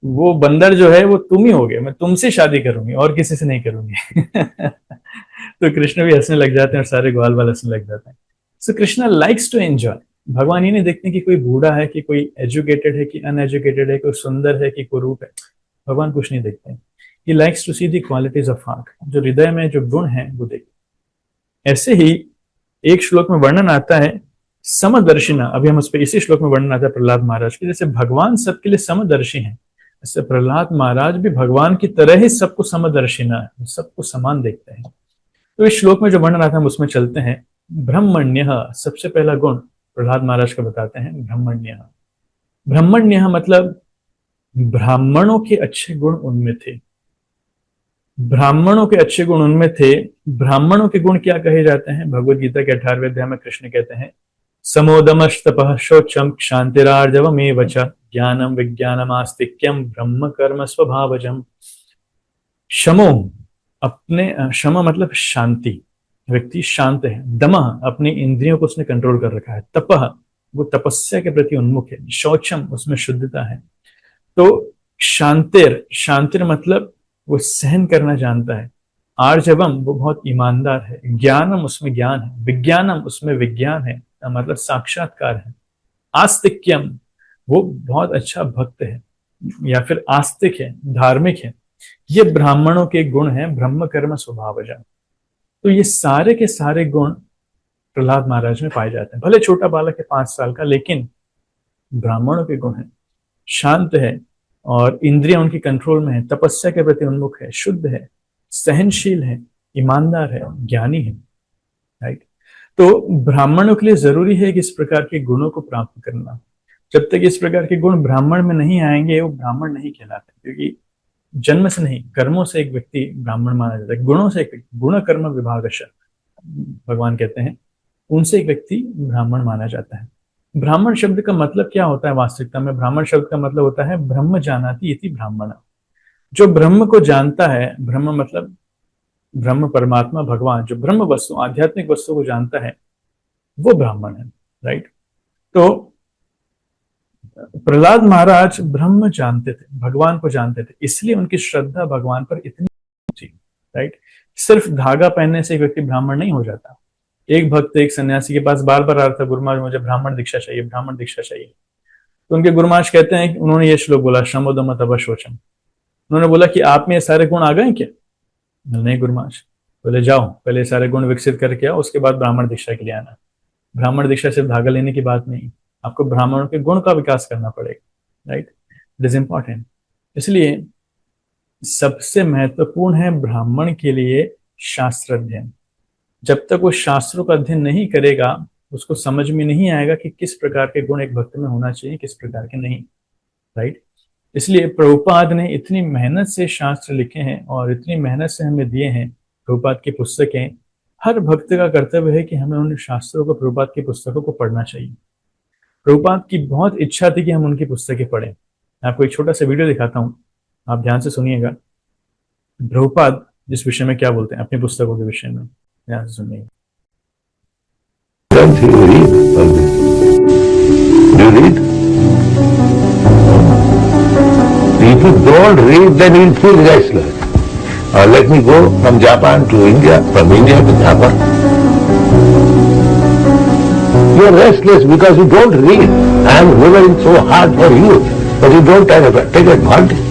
वो बंदर जो है वो तुम ही होगे, मैं तुमसे शादी करूंगी और किसी से नहीं करूंगी। तो कृष्ण भी हंसने लग जाते हैं और सारे ग्वाल वाल हंसने लग जाते हैं। सो कृष्ण लाइक्स टू एंजॉय। भगवान ये नहीं देखते कि कोई बूढ़ा है, कि कोई एजुकेटेड है, कि अनएजुकेटेड है, कोई सुंदर है, कि कुरूप है। भगवान कुछ नहीं देखते। He likes to see the qualities of heart, जो हृदय में जो गुण है वो देखते। ऐसे ही एक श्लोक में वर्णन आता है समदर्शिना, अभी हम उस पर इसी श्लोक में वर्णन आता है प्रहलाद महाराज के, जैसे भगवान सबके लिए समदर्शी हैं, ऐसे प्रहलाद महाराज भी भगवान की तरह ही सबको समदर्शिना है, सबको समान देखते हैं। तो इस श्लोक में जो वर्णन आता है हम उसमें चलते हैं। ब्रह्मण्य, सबसे पहला गुण प्रहलाद महाराज का बताते हैं, ब्रह्मण्य। ब्रह्मण्य मतलब ब्राह्मणों के अच्छे गुण उनमें थे, ब्राह्मणों के अच्छे गुण उनमें थे। ब्राह्मणों के गुण क्या कहे जाते हैं? भगवत गीता के 18वें अध्याय में कृष्ण कहते हैं समोदमस्तपः शौचम क्षांतिरार्जवमेव च ज्ञानम विज्ञानम आस्तिक्यम ब्रह्म कर्म स्वभावजम। शमो, अपने क्षमा मतलब शांति, व्यक्ति शांत है। दमः, अपनी इंद्रियों को उसने कंट्रोल कर रखा है। तपः, वो तपस्या के प्रति उन्मुख है। शौचम, उसमें शुद्धता है। तो शांतिर, शांतिर मतलब वो सहन करना जानता है। आर्जवम, वो बहुत ईमानदार है। ज्ञानम, उसमें ज्ञान है। विज्ञानम, उसमें विज्ञान है, मतलब साक्षात्कार है। आस्तिक्यम, वो बहुत अच्छा भक्त है या फिर आस्तिक है, धार्मिक है। ये ब्राह्मणों के गुण हैं, ब्रह्म कर्म स्वभावजा। तो ये सारे के सारे गुण प्रहलाद महाराज में पाए जाते हैं। भले छोटा बालक है 5 साल का, लेकिन ब्राह्मणों के गुण हैं। शांत है और इंद्रियां उनकी कंट्रोल में है, तपस्या के प्रति उन्मुख है, शुद्ध है, सहनशील है, ईमानदार है, ज्ञानी है, राइट। तो ब्राह्मणों के लिए जरूरी है कि इस प्रकार के गुणों को प्राप्त करना। जब तक इस प्रकार के गुण ब्राह्मण में नहीं आएंगे वो ब्राह्मण नहीं कहलाते, क्योंकि जन्म से नहीं, कर्मों से एक व्यक्ति ब्राह्मण माना जाता है। गुणों से एक व्यक्ति, गुण कर्म विभागश भगवान कहते हैं, उनसे एक व्यक्ति ब्राह्मण माना जाता है। ब्राह्मण शब्द का मतलब क्या होता है वास्तविकता में? ब्राह्मण शब्द का मतलब होता है ब्रह्म जानाति इति ब्राह्मण, जो ब्रह्म को जानता है। ब्रह्म मतलब ब्रह्म परमात्मा भगवान, जो ब्रह्म वस्तु आध्यात्मिक वस्तु को जानता है वो ब्राह्मण है, राइट। तो प्रहलाद महाराज ब्रह्म जानते थे, भगवान को जानते थे, इसलिए उनकी श्रद्धा भगवान पर इतनी थी, राइट। सिर्फ धागा पहनने से एक व्यक्ति ब्राह्मण नहीं हो जाता। एक भक्त एक सन्यासी के पास बार बार आ रहा था, गुरुमाज मुझे ब्राह्मण दीक्षा चाहिए, ब्राह्मण दीक्षा चाहिए। तो उनके गुरुमाज कहते हैं कि उन्होंने ये श्लोक बोला, शमोदम तप शोचम। उन्होंने बोला कि आप में ये सारे गुण आ गए क्या? नहीं गुरुमाज। बोले जाओ पहले सारे गुण विकसित करके आओ, उसके बाद ब्राह्मण दीक्षा के लिए आना। ब्राह्मण दीक्षा सिर्फ धागा लेने की बात नहीं, आपको ब्राह्मणों के गुण का विकास करना पड़ेगा, राइट। It is important. इसलिए सबसे महत्वपूर्ण है ब्राह्मण के लिए शास्त्र अध्ययन। जब तक वो शास्त्रों का अध्ययन नहीं करेगा, उसको समझ में नहीं आएगा कि किस प्रकार के गुण एक भक्त में होना चाहिए, किस प्रकार के नहीं, राइट। इसलिए प्रभुपाद ने इतनी मेहनत से शास्त्र लिखे हैं और इतनी मेहनत से हमें दिए हैं प्रभुपाद की पुस्तकें। हर भक्त का कर्तव्य है कि हमें उन शास्त्रों को, प्रभुपाद की पुस्तकों को पढ़ना चाहिए। प्रभुपाद की बहुत इच्छा थी कि हम उनकी पुस्तकें पढ़ें। मैं आपको एक छोटा सा वीडियो दिखाता हूँ, आप ध्यान से सुनिएगा। प्रभुपाद जिस विषय में क्या बोलते हैं अपनी पुस्तकों के विषय में, ध्यान से सुनिएगा। If you don't read, then you'll feel restless. Let me go from Japan to India, from India to Japan. You're restless because you don't read. I am working so hard for you, but you don't take advantage.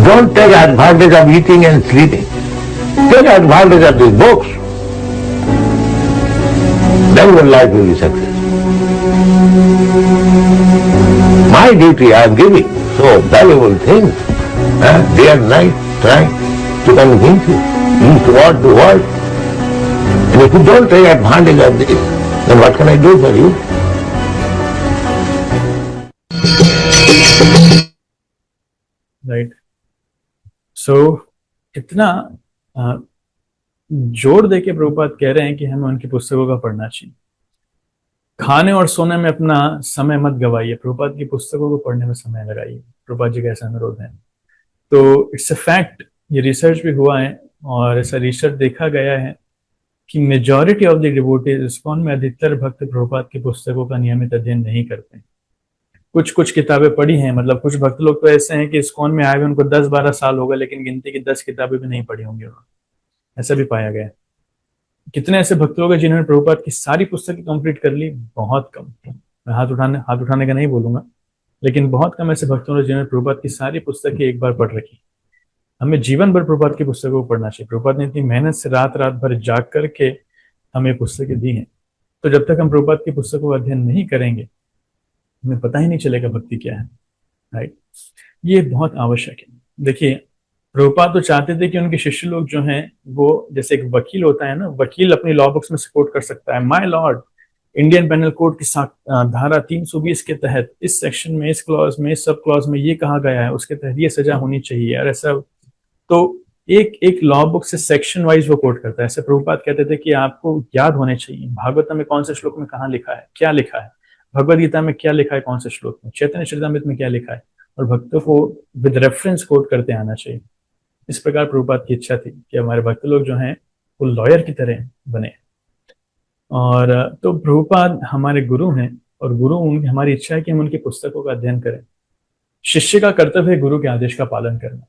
Don't take advantage of eating and sleeping. Take advantage of these books. Then your life will be successful. My duty I am giving so valuable things. Day and night trying to convince you. Eat what, do what. And if you don't take advantage of this, then what can I do for you? Right. So इतना जोर दे के प्रभुपाद कह रहे हैं कि हमें उनकी पुस्तकों का पढ़ना चाहिए। खाने और सोने में अपना समय मत गवाइए, प्रभुपाद की पुस्तकों को पढ़ने में समय लगाइए। प्रभुपाद जी का ऐसा अनुरोध है। तो इट्स अ फैक्ट, ये रिसर्च भी हुआ है और ऐसा रिसर्च देखा गया है कि majority of the devotees ISKCON में अधिकतर भक्त प्रभुपाद की पुस्तकों का नियमित अध्ययन नहीं करते। कुछ कुछ किताबें पढ़ी हैं, मतलब कुछ भक्त लोग तो ऐसे हैं कि इस्कॉन में आए हुए उनको 10-12 साल हो गए, लेकिन गिनती की 10 किताबें भी नहीं पढ़ी होंगी उन्होंने, ऐसा भी पाया गया। कितने ऐसे भक्त लोग हैं जिन्होंने प्रभुपाद की सारी पुस्तकें कंप्लीट कर ली? बहुत कम। मैं हाथ उठाने का नहीं बोलूंगा, लेकिन बहुत कम ऐसे भक्त लोग जिन्होंने प्रभुपाद की सारी पुस्तकें एक बार पढ़ रखी। हमें जीवन भर प्रभुपाद की पुस्तकों को पढ़ना चाहिए। प्रभुपाद ने इतनी मेहनत से रात भर जाग करके हमें पुस्तकें दी हैं, तो जब तक हम प्रभुपाद की पुस्तकों का अध्ययन नहीं करेंगे हमें पता ही नहीं चलेगा भक्ति क्या है। राइट, ये बहुत आवश्यक है। देखिए, प्रभुपाद तो चाहते थे कि उनके शिष्य लोग जो हैं वो, जैसे एक वकील होता है ना, वकील अपनी लॉ बुक्स में सपोर्ट कर सकता है, my lord, Indian penal code की धारा 320 के तहत इस सेक्शन में, इस क्लॉज में, इस सब क्लॉज में ये कहा गया है, उसके तहत ये सजा होनी चाहिए, और ऐसा। तो एक एक लॉ बुक से सेक्शन वाइज वो कोट करता है। ऐसे प्रभुपाद कहते थे कि आपको याद होने चाहिए भागवतम में कौन से श्लोक में कहाँ लिखा है, क्या लिखा है, भगवद गीता में क्या लिखा है, कौन से श्लोक में, चैतन्य चरितामृत में क्या लिखा है, और भक्तों को विद रेफरेंस कोट करते आना चाहिए। इस प्रकार प्रभुपाद की इच्छा थी कि हमारे भक्त लोग जो हैं वो लॉयर की तरह बने। और तो प्रभुपाद हमारे गुरु हैं, और गुरु हमारी इच्छा है कि हम उनकी पुस्तकों का अध्ययन करें। शिष्य का कर्तव्य है गुरु के आदेश का पालन करना,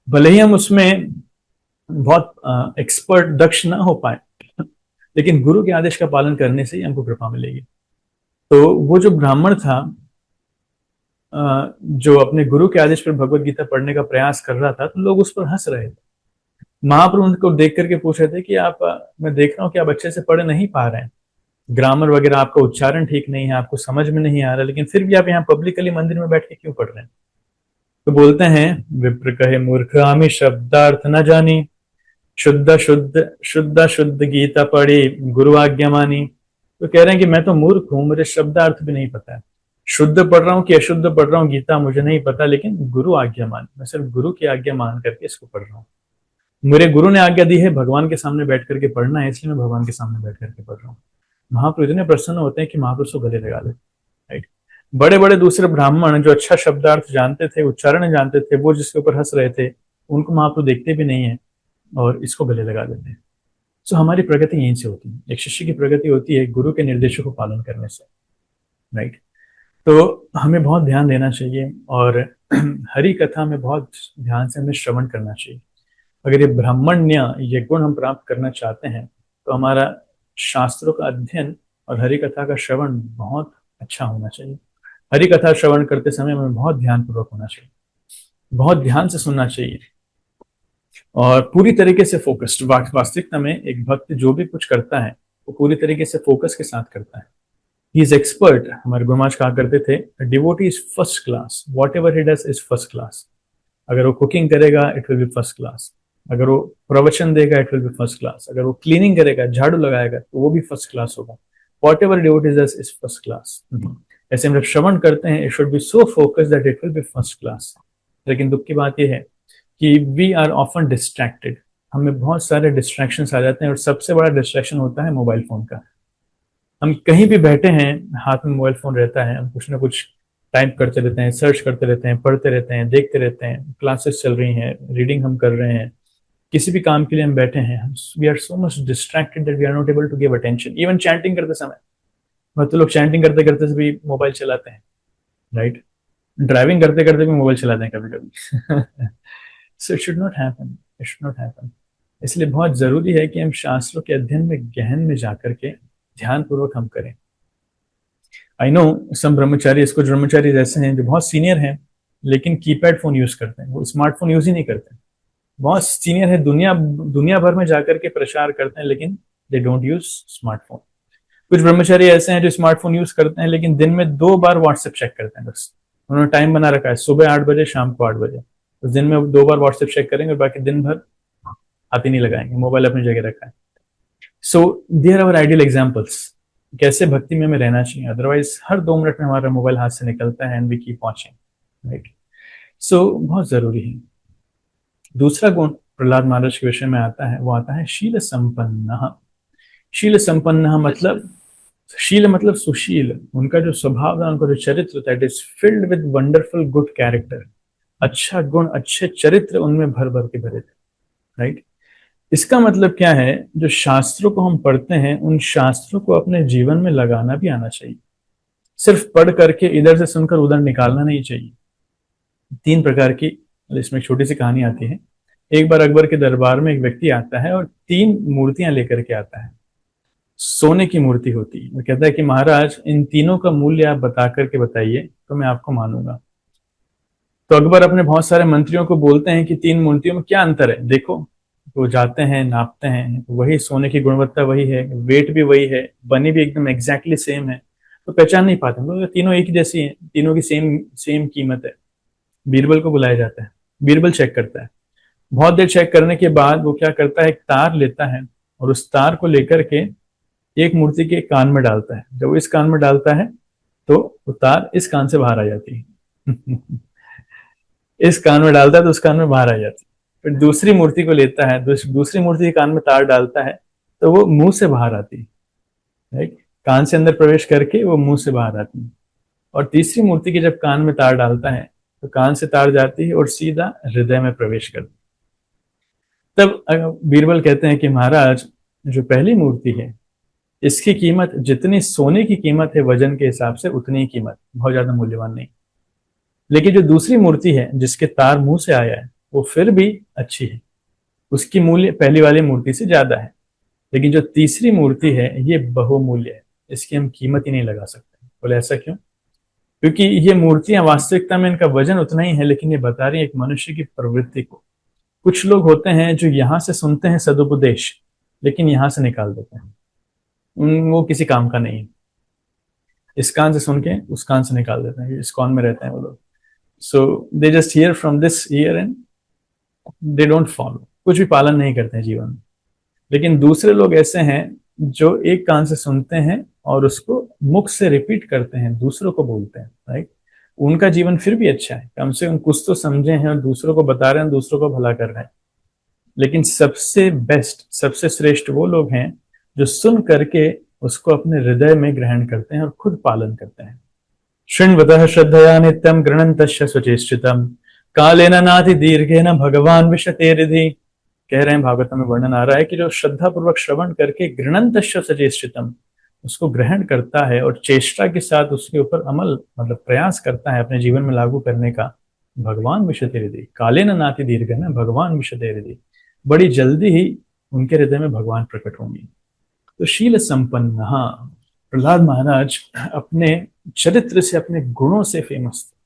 भले ही हम उसमें बहुत एक्सपर्ट दक्ष ना हो पाए, लेकिन गुरु के आदेश का पालन करने से ही हमको कृपा मिलेगी। तो वो जो ब्राह्मण था जो अपने गुरु के आदेश पर भगवत गीता पढ़ने का प्रयास कर रहा था, तो लोग उस पर हंस रहे थे। महाप्रभु उनको देख करके पूछ रहे थे कि आप, मैं देख रहा हूँ कि आप अच्छे से पढ़ नहीं पा रहे हैं, ग्रामर वगैरह आपका उच्चारण ठीक नहीं है, आपको समझ में नहीं आ रहा, लेकिन फिर भी आप यहाँ पब्लिकली मंदिर में बैठ के क्यों पढ़ रहे हैं? तो बोलते हैं, विप्र कहे मूर्ख आमी शब्दार्थ न जानी, शुद्ध शुद्ध शुद्ध शुद्ध गीता पढ़ी गुरु आज्ञा मानी। तो कह रहे हैं कि मैं तो मूर्ख हूं, मुझे शब्दार्थ भी नहीं पता है, शुद्ध पढ़ रहा हूँ कि अशुद्ध पढ़ रहा हूँ गीता मुझे नहीं पता, लेकिन गुरु आज्ञा मान, मैं सिर्फ गुरु की आज्ञा मान करके इसको पढ़ रहा हूँ। मेरे गुरु ने आज्ञा दी है भगवान के सामने बैठ करके पढ़ना है, इसलिए मैं भगवान के सामने बैठ करके पढ़ रहा हूँ। महाप्रभु इतने प्रसन्न होते हैं कि महाप्रभु को गले लगा लेते। राइट, बड़े बड़े दूसरे ब्राह्मण जो अच्छा शब्दार्थ जानते थे, उच्चारण जानते थे, वो जिसके ऊपर हंस रहे थे, उनको महाप्रभु देखते भी नहीं है और इसको गले लगा देते हैं। सो हमारी प्रगति यहीं से होती है। एक शिष्य की प्रगति होती है गुरु के निर्देशों को पालन करने से। राइट, तो हमें बहुत ध्यान देना चाहिए, और हरि कथा में बहुत ध्यान से हमें श्रवण करना चाहिए। अगर ये ब्राह्मण्य, ये गुण हम प्राप्त करना चाहते हैं, तो हमारा शास्त्रों का अध्ययन और हरि कथा का श्रवण बहुत अच्छा होना चाहिए। हरि कथा श्रवण करते समय हमें बहुत ध्यानपूर्वक होना चाहिए, बहुत ध्यान से सुनना चाहिए, और पूरी तरीके से फोकस्ड। वास्तविकता में एक भक्त जो भी कुछ करता है वो पूरी तरीके से फोकस के साथ करता है। He is expert. हमारे गुरु महाराज कहा करते थे, devotee is first class, what ever he does is first class. अगर वो कुकिंग करेगा it will be first class, अगर वो प्रवचन देगा it will be first class, अगर वो क्लीनिंग करेगा, झाड़ू लगाएगा, तो वो भी फर्स्ट क्लास होगा। What ever devotee does is first class. ऐसे हम जब श्रवण करते हैं, it should be so focus that it will be first class. लेकिन दुख की बात यह है कि वी आर ऑफन डिस्ट्रैक्टेड, हमें बहुत सारे डिस्ट्रैक्शंस आ जाते हैं, और सबसे बड़ा डिस्ट्रैक्शन होता है मोबाइल फोन का। हम कहीं भी बैठे हैं, हाथ में मोबाइल फोन रहता है, हम कुछ ना कुछ टाइप करते रहते हैं, सर्च करते रहते हैं, पढ़ते रहते हैं, देखते रहते हैं, क्लासेस चल रही हैं, रीडिंग हम कर रहे हैं, किसी भी काम के लिए हम बैठे हैं, we are so much distracted that we are not able to give attention. Even chanting करते समय, मतलब लोग चैंटिंग करते करते भी मोबाइल चलाते हैं। राइट, ड्राइविंग करते करते भी मोबाइल चलाते हैं कभी कभी। So it should not happen, it should not happen. इसलिए बहुत जरूरी है कि हम शास्त्रों के अध्ययन में गहन में जाकर के ध्यान पूर्वक हम करें। आई नो सम ब्रह्मचारी, इसको ब्रह्मचारी ऐसे हैं जो बहुत सीनियर हैं लेकिन कीपैड फोन यूज करते हैं, वो स्मार्टफोन यूज ही नहीं करते। बहुत सीनियर है, दुनिया भर में जाकर के प्रचार करते हैं, लेकिन दे डोंट यूज स्मार्टफोन। कुछ ब्रह्मचारी ऐसे हैं जो स्मार्टफोन यूज करते हैं लेकिन दिन में 2 बार व्हाट्सएप चेक करते हैं बस। उन्होंने टाइम बना रखा है, सुबह 8 बजे, शाम को 8 बजे। तो दिन में 2 बार व्हाट्सएप चेक करेंगे और बाकी दिन भर हाथ ही नहीं लगाएंगे, मोबाइल अपनी जगह रखा है। So there our ideal examples, कैसे भक्ति में हमें रहना चाहिए। अदरवाइज हर 2 मिनट में हमारा मोबाइल हाथ से निकलता है and we keep watching, right. So बहुत जरूरी है। दूसरा गुण प्रहलाद महाराज के विषय में आता है, वो आता है शील संपन्न। शील संपन्न मतलब, शील मतलब सुशील, उनका जो स्वभाव था, उनका जो चरित्र था, it is filled with wonderful good character. अच्छा गुण, अच्छे चरित्र उनमें भर भर के भरे थे, राइट। इसका मतलब क्या है, जो शास्त्रों को हम पढ़ते हैं उन शास्त्रों को अपने जीवन में लगाना भी आना चाहिए। सिर्फ पढ़ करके इधर से सुनकर उधर निकालना नहीं चाहिए। 3 प्रकार की, इसमें एक छोटी सी कहानी आती है। एक बार अकबर के दरबार में एक व्यक्ति आता है और 3 मूर्तियां लेकर के आता है। सोने की मूर्ति होती है। वो कहता है कि महाराज इन तीनों का मूल्य आप बता करके बताइए तो मैं आपको मानूंगा। तो अकबर अपने बहुत सारे मंत्रियों को बोलते हैं कि 3 मूर्तियों में क्या अंतर है, देखो। वो जाते हैं, नापते हैं, वही सोने की गुणवत्ता वही है, वेट भी वही है, बनी भी एकदम एग्जैक्टली सेम है, तो पहचान नहीं पाते। तो तीनों एक ही जैसी है, तीनों की सेम कीमत है। बीरबल को बुलाया जाता है, बीरबल चेक करता है। बहुत देर चेक करने के बाद वो क्या करता है, एक तार लेता है और उस तार को लेकर के एक मूर्ति के कान में डालता है। जब वो इस कान में डालता है तो वो तार इस कान से बाहर आ जाती है इस कान में डालता है तो उस कान में बाहर आ जाती है। फिर दूसरी मूर्ति को लेता है, दूसरी मूर्ति के कान में तार डालता है तो वो मुंह से बाहर आती है, राइट। कान से अंदर प्रवेश करके वो मुंह से बाहर आती है। और तीसरी मूर्ति के जब कान में तार डालता है तो कान से तार जाती है और सीधा हृदय में प्रवेश करती है। तब बीरबल कहते हैं कि महाराज जो पहली मूर्ति है इसकी कीमत जितनी सोने की कीमत है वजन के हिसाब से उतनी ही कीमत, बहुत ज्यादा मूल्यवान नहीं। लेकिन जो दूसरी मूर्ति है जिसके तार मुंह से आया है वो फिर भी अच्छी है, उसकी मूल्य पहली वाली मूर्ति से ज्यादा है। लेकिन जो तीसरी मूर्ति है ये बहुमूल्य है, इसकी हम कीमत ही नहीं लगा सकते। बोले ऐसा क्यों? क्योंकि ये मूर्तियां वास्तविकता में इनका वजन उतना ही है, लेकिन ये बता रही है एक मनुष्य की प्रवृत्ति को। कुछ लोग होते हैं जो यहां से सुनते हैं सदुपदेश लेकिन यहां से निकाल देते हैं, वो किसी काम का नहीं है। इस कान से सुन के उस कान से निकाल देते हैं। इस कौन में रहते हैं वो लोग, so they just hear from this ear and they don't follow, कुछ भी पालन नहीं करते हैं जीवन में। लेकिन दूसरे लोग ऐसे हैं जो एक कान से सुनते हैं और उसको मुख से रिपीट करते हैं, दूसरों को बोलते हैं, राइट। उनका जीवन फिर भी अच्छा है, कम से कम कुछ तो समझे हैं और दूसरों को बता रहे हैं, दूसरों को भला कर रहे हैं। लेकिन सबसे बेस्ट, सबसे श्रेष्ठ वो लोग हैं जो सुन करके उसको अपने हृदय में ग्रहण करते हैं और खुद पालन करते हैं। शृण्वतः श्रद्धया नित्यं गृह्णन्तश्च स्वचेष्टितम् कालेन नाति दीर्घेन भगवान विशते हृदि। कह रहे हैं भागवत में वर्णन आ रहा है कि जो श्रद्धा पूर्वक श्रवण करके गृह्णन्तश्च स्वचेष्टितम् उसको ग्रहण करता है और चेष्टा के साथ उसके ऊपर अमल मतलब प्रयास करता है अपने जीवन में लागू करने का, भगवान विशते हृदि। कालेन नाति दीर्घेन भगवान विशते हृदि, बड़ी जल्दी ही उनके हृदय में भगवान प्रकट होंगे। तो शील संपन्न, हाँ, प्रहलाद महाराज अपने चरित्र से, अपने गुणों से फेमस थे।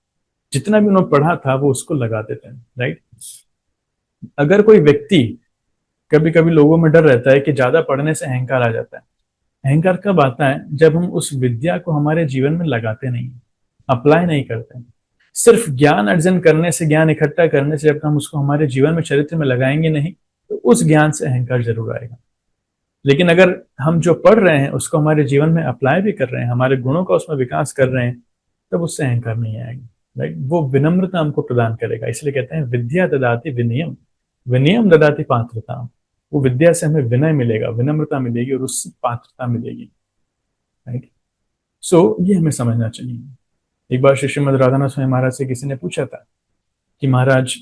जितना भी उन्होंने पढ़ा था वो उसको लगाते थे, राइट। अगर कोई व्यक्ति, कभी कभी लोगों में डर रहता है कि ज्यादा पढ़ने से अहंकार आ जाता है। अहंकार कब आता है? जब हम उस विद्या को हमारे जीवन में लगाते नहीं, अप्लाई नहीं करते। सिर्फ ज्ञान अर्जन करने से, ज्ञान इकट्ठा करने से जब हम उसको हमारे जीवन में, चरित्र में लगाएंगे नहीं तो उस ज्ञान से अहंकार जरूर आएगा। लेकिन अगर हम जो पढ़ रहे हैं उसको हमारे जीवन में अप्लाई भी कर रहे हैं, हमारे गुणों का उसमें विकास कर रहे हैं, तब उससे अहंकार नहीं आएगा, राइट। वो विनम्रता हमको प्रदान करेगा। इसलिए कहते हैं विद्या ददाति विनयम, विनयम ददाति पात्रता। वो विद्या से हमें विनय मिलेगा, विनम्रता मिलेगी और उससे पात्रता मिलेगी, राइट। सो ये हमें समझना चाहिए। एक बार श्री श्रीमद राधानाथ स्वामी महाराज से किसी ने पूछा था कि महाराज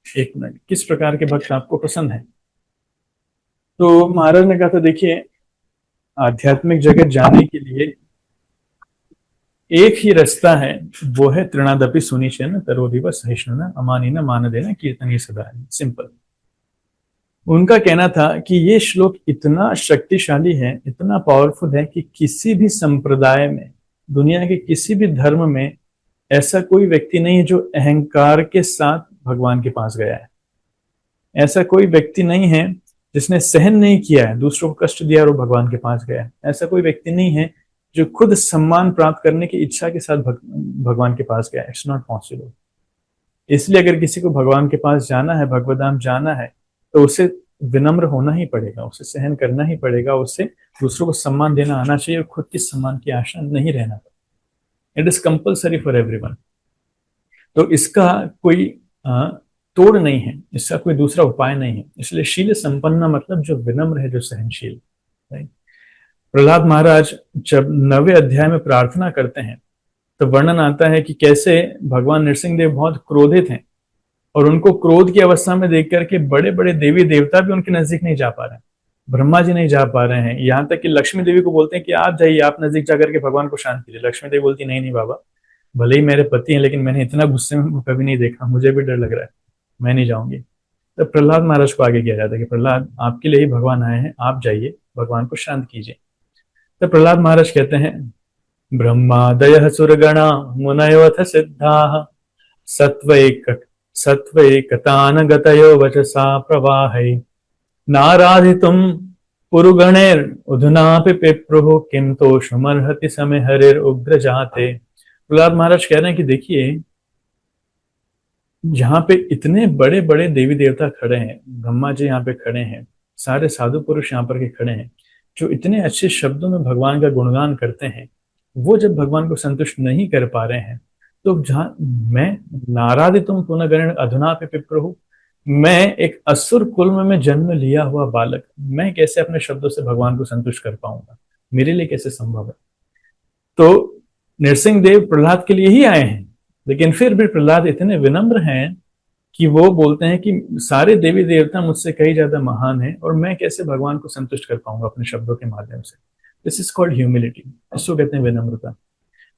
एक मिनट, किस प्रकार के भक्त आपको पसंद है? तो महाराज ने कहा था देखिए, आध्यात्मिक जगत जाने के लिए एक ही रास्ता है, वो है तृणादपि सुनिचन तरोदिव सहिष्णुना अमानिना मान देना कीर्तनीय सदा। सिंपल। उनका कहना था कि ये श्लोक इतना शक्तिशाली है, इतना पावरफुल है कि किसी भी संप्रदाय में, दुनिया के किसी भी धर्म में ऐसा कोई व्यक्ति नहीं है जो अहंकार के साथ भगवान के पास गया है। ऐसा कोई व्यक्ति नहीं है जिसने सहन नहीं किया है, दूसरों को कष्ट दिया और वो भगवान के पास गया है। ऐसा कोई व्यक्ति नहीं है जो खुद सम्मान प्राप्त करने की इच्छा के साथ भगवान के पास गया। It's not possible. इसलिए अगर किसी को भगवान के पास जाना है, भगवद्धाम जाना है, तो उसे विनम्र होना ही पड़ेगा, उसे सहन करना ही पड़ेगा, उसे दूसरों को सम्मान देना आना चाहिए और खुद के सम्मान की आशा नहीं रहना। It is compulsory for everyone. तो इसका कोई तोड़ नहीं है, इसका कोई दूसरा उपाय नहीं है। इसलिए शील संपन्न मतलब जो विनम्र है, जो सहनशील। प्रहलाद महाराज जब 9वें अध्याय में प्रार्थना करते हैं तो वर्णन आता है कि कैसे भगवान नरसिंह देव बहुत क्रोधित हैं और उनको क्रोध की अवस्था में देख करके बड़े बड़े देवी देवता भी उनके नजदीक नहीं जा पा रहे हैं, ब्रह्मा जी नहीं जा पा रहे हैं। यहाँ तक कि लक्ष्मी देवी को बोलते हैं कि आप जाइए, आप नजदीक जाकर के भगवान को शांत कीजिए। लक्ष्मी देवी बोलती नहीं नहीं बाबा, भले ही मेरे पति हैं लेकिन मैंने इतना गुस्से में उनको कभी नहीं देखा, मुझे भी डर लग रहा है, मैं नहीं जाऊंगी। तो प्रहलाद महाराज को आगे किया जाता है कि प्रहलाद आपके लिए ही भगवान आए हैं, आप जाइए, भगवान को शांत कीजिए। तो प्रहलाद महाराज कहते हैं ब्रह्मादयः सुरगणा मुनयोऽथ सिद्धाः सत्वैकतान गतयो वचसा प्रवाहै नाराधितुं पुरुगणैर् उधुनापि पिप्रुः किं तोषमर्हति समय हरिर उग्र जाते। प्रहलाद महाराज कह रहे हैं कि देखिए, जहां पे इतने बड़े बड़े देवी देवता खड़े हैं, ब्रह्मा जी यहाँ पे खड़े हैं, सारे साधु पुरुष यहाँ पर के खड़े हैं, जो इतने अच्छे शब्दों में भगवान का गुणगान करते हैं, वो जब भगवान को संतुष्ट नहीं कर पा रहे हैं, तो जहां मैं नारादितुम पुनर्गण अधुना पे पिप्रहु, मैं एक असुर कुल में जन्म लिया हुआ बालक, मैं कैसे अपने शब्दों से भगवान को संतुष्ट कर पाऊंगा, मेरे लिए कैसे संभव है। तो नरसिंह देव प्रहलाद के लिए ही आए हैं, लेकिन फिर भी प्रहलाद इतने विनम्र हैं कि वो बोलते हैं कि सारे देवी देवता मुझसे कहीं ज्यादा महान हैं और मैं कैसे भगवान को संतुष्ट कर पाऊंगा अपने शब्दों के माध्यम से। दिस इज कॉल्ड ह्यूमिलिटी, इसको कहते हैं विनम्रता।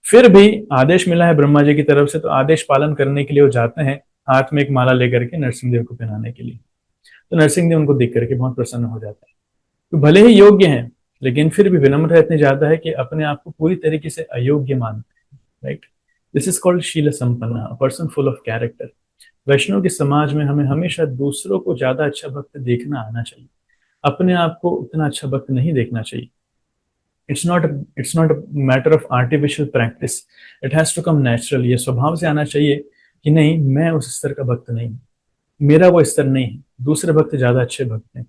फिर भी आदेश मिला है ब्रह्मा जी की तरफ से, तो आदेश पालन करने के लिए वो जाते हैं, हाथ में एक माला लेकर के नरसिंह देव को पहनाने के लिए। तो नरसिंह देव उनको देख करके बहुत प्रसन्न हो जाते हैं। तो भले ही योग्य हैं, लेकिन फिर भी विनम्रता इतनी ज्यादा है कि अपने आप को पूरी तरीके से अयोग्य मानते हैं। राइट, दिस इज कॉल्ड शील संपन्न, a person full of character. Vaishnava के समाज में हमें हमेशा दूसरों को ज्यादा अच्छा भक्त देखना आना चाहिए, अपने आप को उतना अच्छा भक्त नहीं देखना चाहिए। It's not a matter of artificial practice, it has to come natural. ये स्वभाव से आना चाहिए कि नहीं, मैं उस स्तर का भक्त नहीं हूं, मेरा वो स्तर नहीं है, दूसरे भक्त ज्यादा अच्छे भक्त हैं।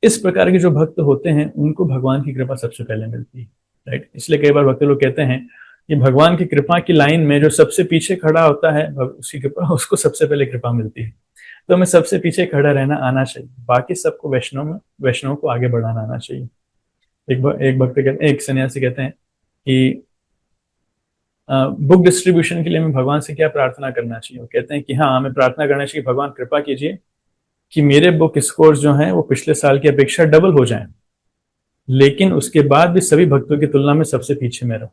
इस प्रकार के जो भक्त होते हैं उनको भगवान की कृपा सबसे पहले मिलती है। राइट, इसलिए कई बार भक्त लोग कहते हैं कि भगवान की कृपा की लाइन में जो सबसे पीछे खड़ा होता है, उसकी कृपा, उसको सबसे पहले कृपा मिलती है। तो हमें सबसे पीछे खड़ा रहना आना चाहिए, बाकी सबको वैष्णव को आगे बढ़ाना आना चाहिए। एक भक्त कहते हैं, एक सन्यासी कहते हैं कि बुक डिस्ट्रीब्यूशन के लिए हमें भगवान से क्या प्रार्थना करना चाहिए। वो कहते हैं कि हाँ, हमें प्रार्थना करना चाहिए, भगवान कृपा कीजिए कि मेरे बुक स्कोर जो हैं वो पिछले साल की अपेक्षा डबल हो जाएं, लेकिन उसके बाद भी सभी भक्तों की तुलना में सबसे पीछे में रहूं,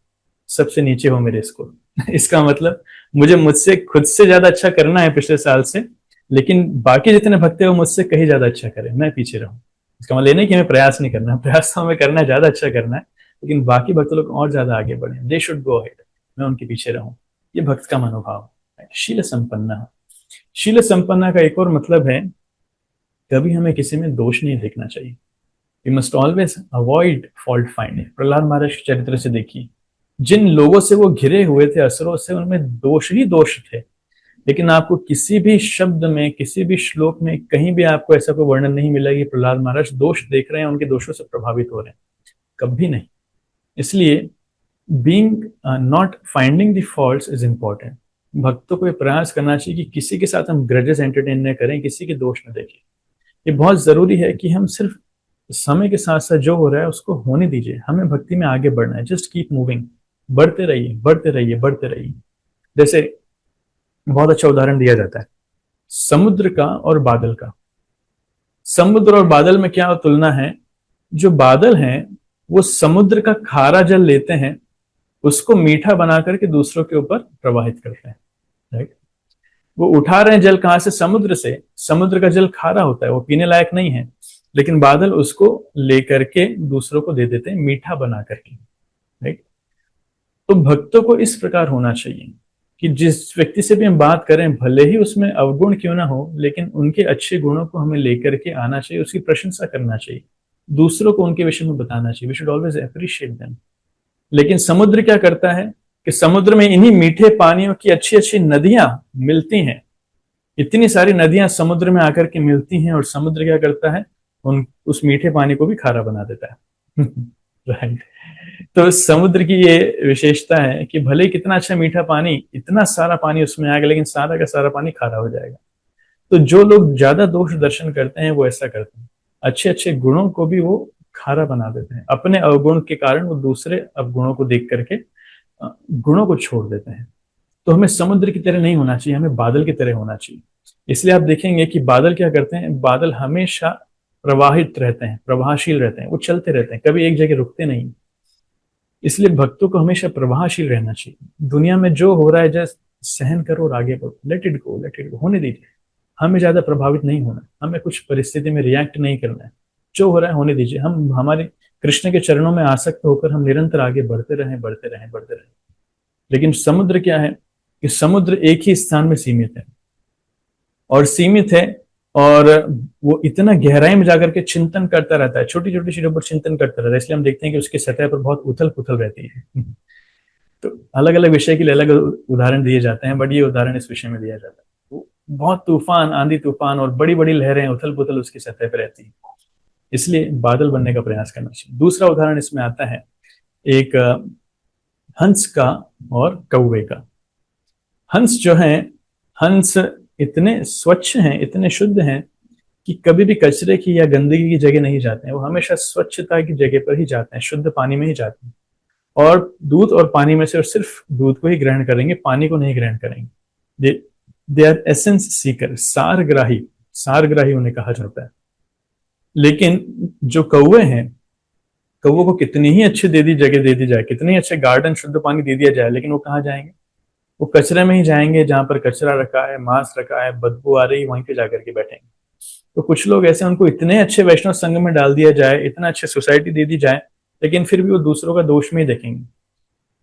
सबसे नीचे हो मेरे स्कोर। इसका मतलब मुझसे खुद से ज्यादा अच्छा करना है पिछले साल से, लेकिन बाकी जितने भक्त हैं वो मुझसे कहीं ज्यादा अच्छा करें, मैं पीछे रहूं। इसका मतलब नहीं कि हमें प्रयास नहीं करना, प्रयास तो हमें करना है, ज्यादा अच्छा करना है, लेकिन बाकी भक्त लोग और ज्यादा आगे बढ़े, दे शुड गो अहेड, मैं उनके पीछे रहूं। ये भक्त का मनोभाव है। शील संपन्न, शील संपन्न का एक और मतलब है, कभी हमें किसी में दोष नहीं देखना चाहिए। We must always avoid fault finding. Prahlad Maharaj के चरित्र से देखिए, जिन लोगों से वो घिरे हुए थे, असुरों से, उनमें दोष ही दोष थे, लेकिन आपको किसी भी शब्द में, किसी भी श्लोक में, कहीं भी आपको ऐसा कोई वर्णन नहीं मिला कि प्रहलाद महाराज दोष देख रहे हैं, उनके दोषों से प्रभावित हो रहे हैं, कभी नहीं। इसलिए being not finding the faults is important. भक्तों को प्रयास करना चाहिए कि किसी के साथ हम ग्रजेस एंटरटेन न करें, किसी के दोष न देखें। ये बहुत जरूरी है कि हम सिर्फ समय के साथ साथ जो हो रहा है उसको होने दीजिए, हमें भक्ति में आगे बढ़ना है। जस्ट कीप मूविंग, बढ़ते रहिए, बढ़ते रहिए, बढ़ते रहिए। जैसे बहुत अच्छा उदाहरण दिया जाता है समुद्र का और बादल का। समुद्र और बादल में क्या तुलना है, जो बादल हैं वो समुद्र का खारा जल लेते हैं, उसको मीठा बना करके दूसरों के ऊपर प्रवाहित करते हैं। राइट, वो उठा रहे हैं जल कहां से, समुद्र से। समुद्र का जल खारा होता है, वो पीने लायक नहीं है, लेकिन बादल उसको लेकर के दूसरों को दे देते हैं मीठा बना करके। राइट, तो भक्तों को इस प्रकार होना चाहिए कि जिस व्यक्ति से भी हम बात करें, भले ही उसमें अवगुण क्यों ना हो, लेकिन उनके अच्छे गुणों को हमें लेकर के आना चाहिए, उसकी प्रशंसा करना चाहिए, दूसरों को उनके विषय में बताना चाहिए। We should always appreciate them. लेकिन समुद्र क्या करता है कि समुद्र में इन्हीं मीठे पानियों की अच्छी अच्छी नदियां मिलती हैं, इतनी सारी नदियां समुद्र में आकर के मिलती हैं और समुद्र क्या करता है, उस मीठे पानी को भी खारा बना देता है। राइट। तो समुद्र की ये विशेषता है कि भले ही कितना अच्छा मीठा पानी, इतना सारा पानी उसमें आएगा, लेकिन सारा का सारा पानी खारा हो जाएगा। तो जो लोग ज्यादा दोष दर्शन करते हैं वो ऐसा करते हैं, अच्छे अच्छे गुणों को भी वो खारा बना देते हैं। अपने अवगुण के कारण वो दूसरे अवगुणों को देख करके गुणों को छोड़ देते हैं। तो हमें समुद्र की तरह नहीं होना चाहिए, हमें बादल की तरह होना चाहिए। इसलिए आप देखेंगे कि बादल क्या करते हैं, बादल हमेशा प्रवाहित रहते हैं, प्रवाहशील रहते हैं, वो चलते रहते हैं, कभी एक जगह रुकते नहीं। इसलिए भक्तों को हमेशा प्रवाहशील रहना चाहिए। दुनिया में जो हो रहा है जस्ट सहन करो और आगे बढ़ो, let it go, let it go, होने दीजिए। हमें ज्यादा प्रभावित नहीं होना, हमें कुछ परिस्थिति में रिएक्ट नहीं करना है, जो हो रहा है होने दीजिए। हम हमारे कृष्ण के चरणों में आसक्त होकर हम निरंतर आगे बढ़ते रहें, बढ़ते रहें, बढ़ते रहें। लेकिन समुद्र क्या है कि समुद्र एक ही स्थान में सीमित है, और सीमित है और वो इतना गहराई में जाकर के चिंतन करता रहता है, छोटी छोटी चीजों पर चिंतन करता रहता है। इसलिए हम देखते हैं कि उसकी सतह पर बहुत उथल पुथल रहती है। तो अलग अलग विषय के लिए अलग उदाहरण दिए जाते हैं, बट ये उदाहरण इस विषय में दिया जाता है। बहुत तूफान, आंधी तूफान और बड़ी बड़ी लहरें, उथल पुथल उसकी सतह पर रहती है। इसलिए बादल बनने का प्रयास करना चाहिए। दूसरा उदाहरण इसमें आता है एक हंस का और कौवे का। हंस जो है, हंस इतने स्वच्छ हैं, इतने शुद्ध हैं कि कभी भी कचरे की या गंदगी की जगह नहीं जाते हैं। वो हमेशा स्वच्छता की जगह पर ही जाते हैं, शुद्ध पानी में ही जाते हैं, और दूध और पानी में से सिर्फ दूध को ही ग्रहण करेंगे, पानी को नहीं ग्रहण करेंगे। दे आर एसेंस सीकर, सारग्राही, सारग्राही उन्हें कहा जाता है। लेकिन जो कौवे हैं, कौवों को कितनी ही अच्छी जगह दे दी जाए, कितनी अच्छे गार्डन, शुद्ध पानी दे दिया जाए, लेकिन वो कहाँ जाएंगे? वो कचरे में ही जाएंगे, जहां पर कचरा रखा है, मांस रखा है, बदबू आ रही, वहीं पे जाकर के बैठेंगे। तो कुछ लोग ऐसे, उनको इतने अच्छे वैष्णव संघ में डाल दिया जाए, इतना अच्छे सोसाइटी दे दी जाए, लेकिन फिर भी वो दूसरों का दोष में ही देखेंगे,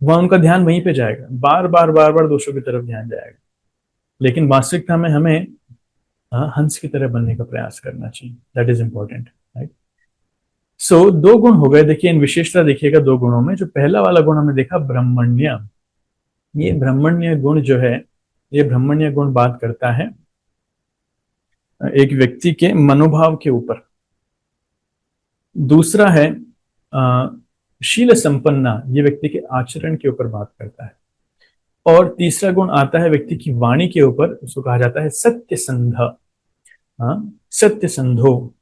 वहां उनका ध्यान वहीं पे जाएगा, बार बार बार बार दोषों की तरफ ध्यान जाएगा। लेकिन वास्तविकता में हमें हंस की तरह बनने का प्रयास करना चाहिए। That is important, right. So दो गुण हो गए। देखिए, इन विशेषता देखिएगा दो गुणों में। जो पहला वाला गुण हमने देखा, ब्रह्मण्य, ये ब्रह्मण्य गुण जो है, ये ब्रह्मण्य गुण बात करता है एक व्यक्ति के मनोभाव के ऊपर। दूसरा है शील संपन्ना, ये व्यक्ति के आचरण के ऊपर बात करता है। और तीसरा गुण आता है व्यक्ति की वाणी के ऊपर, उसको कहा जाता है सत्यसंध। सत्यसंधो,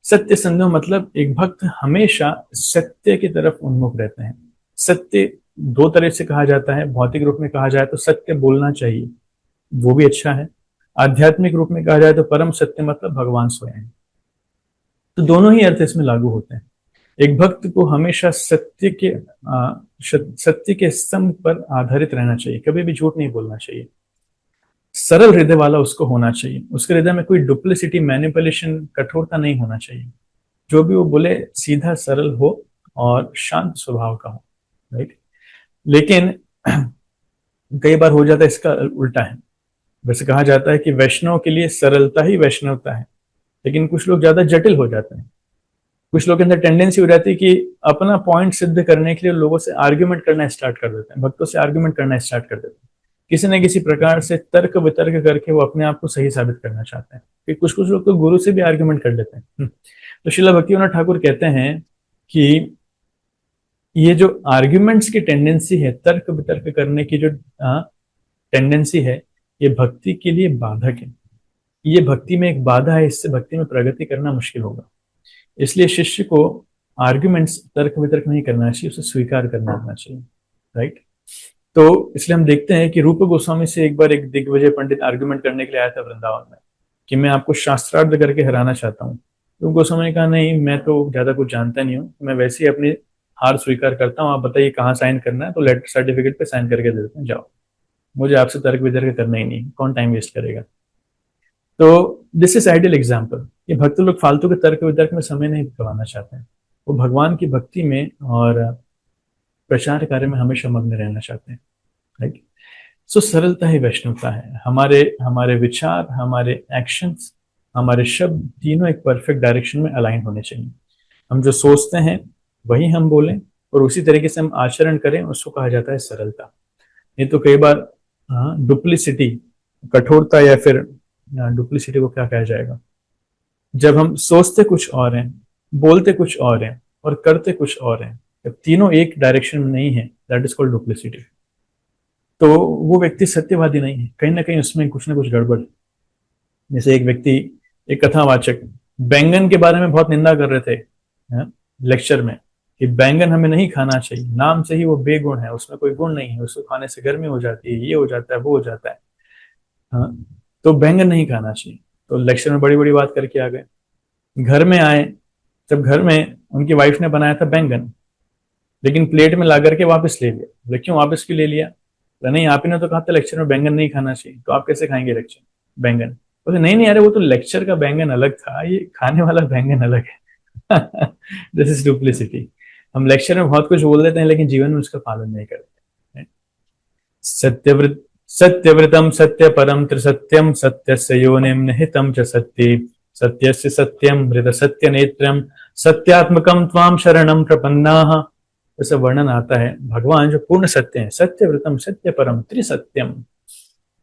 सत्यसंधो मतलब एक भक्त हमेशा सत्य की तरफ उन्मुख रहते हैं। सत्य दो तरह से कहा जाता है। भौतिक रूप में कहा जाए तो सत्य बोलना चाहिए, वो भी अच्छा है। आध्यात्मिक रूप में कहा जाए तो परम सत्य मतलब भगवान स्वयं। तो दोनों ही अर्थ इसमें लागू होते हैं। एक भक्त को हमेशा सत्य के स्तंभ पर आधारित रहना चाहिए, कभी भी झूठ नहीं बोलना चाहिए। सरल हृदय वाला उसको होना चाहिए। उसके हृदय में कोई डुप्लिसिटी, मैनिपुलेशन, कठोरता नहीं होना चाहिए। जो भी वो बोले सीधा सरल हो और शांत स्वभाव का हो, राइट। लेकिन कई बार हो जाता है इसका उल्टा है। वैसे कहा जाता है कि वैष्णव के लिए सरलता ही वैष्णवता है, लेकिन कुछ लोग ज्यादा जटिल हो जाते हैं। कुछ लोग के अंदर टेंडेंसी हो जाती है कि अपना पॉइंट सिद्ध करने के लिए लोगों से आर्ग्यूमेंट करना स्टार्ट कर देते हैं, भक्तों से आर्ग्यूमेंट करना स्टार्ट कर देते हैं। किसी न किसी प्रकार से तर्क वितर्क करके वो अपने आप को सही साबित करना चाहते हैं। फिर कुछ कुछ लोग तो गुरु से भी आर्ग्यूमेंट कर लेते हैं। तो श्रील भक्तिविनोद ठाकुर कहते हैं कि ये जो आर्ग्यूमेंट्स की टेंडेंसी है, तर्क वितर्क करने की जो टेंडेंसी है, ये भक्ति के लिए बाधक है। ये भक्ति में एक बाधा है, इससे भक्ति में प्रगति करना मुश्किल होगा। इसलिए शिष्य को आर्ग्यूमेंट्स, तर्क वितर्क नहीं करना चाहिए, उसे स्वीकार करना आना चाहिए, राइट। तो इसलिए हम देखते हैं कि रूप गोस्वामी से एक बार एक दिग्विजय पंडित आर्ग्यूमेंट करने के लिए आया था वृंदावन में कि मैं आपको शास्त्रार्थ करके हराना चाहता हूँ। रूप गोस्वामी ने कहा नहीं, मैं तो ज्यादा कुछ जानता नहीं हूँ, मैं वैसे ही अपनी हार स्वीकार करता हूँ, आप बताइए कहाँ साइन करना है, तो लेटर सर्टिफिकेट पे साइन करके दे देते हैं, जाओ, मुझे आपसे तर्क वितर्क करना ही नहीं, कौन टाइम वेस्ट करेगा। तो दिस इज आइडियल एग्जाम्पल। ये भक्त लोग फालतू के तर्क वितर्क में समय नहीं गंवाना चाहते हैं, वो भगवान की भक्ति में और प्रचार कार्य में हमेशा मग्न रहना चाहते हैं, राइट। सो सरलता ही वैष्णवता है। हमारे विचार, हमारे एक्शंस, हमारे शब्द तीनों एक परफेक्ट डायरेक्शन में अलाइन होने चाहिए। हम जो सोचते हैं वही हम बोलें और उसी तरीके से हम आचरण करें, उसको कहा जाता है सरलता। नहीं तो कई बार डुप्लिसिटी, कठोरता या फिर डुप्लिसिटी को क्या कहा जाएगा? जब हम सोचते कुछ और हैं, बोलते कुछ और हैं और करते कुछ और हैं, जब तीनों एक डायरेक्शन में नहीं है, दैट इज कॉल्ड डुप्लिसिटी। तो वो व्यक्ति सत्यवादी नहीं है, कहीं ना कहीं उसमें कुछ ना कुछ गड़बड़ है। जैसे एक व्यक्ति, एक कथावाचक बैंगन के बारे में बहुत निंदा कर रहे थे लेक्चर में कि बैंगन हमें नहीं खाना चाहिए, नाम से ही वो बेगुण है, उसमें कोई गुण नहीं है, उसको खाने से गर्मी हो जाती है, ये हो जाता है, वो हो जाता है। हाँ, तो बैंगन नहीं खाना चाहिए। तो लेक्चर में बड़ी बड़ी बात करके आ गए। घर में आए, जब घर में उनकी वाइफ ने बनाया था बैंगन, लेकिन प्लेट में ला करके वापस ले लिया। बोले क्यों वापस क्यों ले लिया? बोला नहीं, आप ही ने तो कहा था लेक्चर में बैंगन नहीं खाना चाहिए, तो आप कैसे खाएंगे लेक्चर बैंगन? बोले नहीं नहीं, अरे वो तो लेक्चर का बैंगन अलग था, ये खाने वाला बैंगन अलग है। This is duplicity. हम लेक्चर में बहुत कुछ बोल देते हैं लेकिन जीवन में उसका पालन नहीं करते। सत्यव्रत सत्यव्रतम सत्य परम त्रिसत्यम सत्यस्य योनिम निहितम च सत्ये सत्यस्य सत्यम मृत सत्य नेत्रम सत्यात्मकम त्वाम शरणम प्रपन्नाः। ऐसा वर्णन आता है, भगवान जो पूर्ण सत्य है, सत्यव्रतम सत्य परम त्रिसत्यम।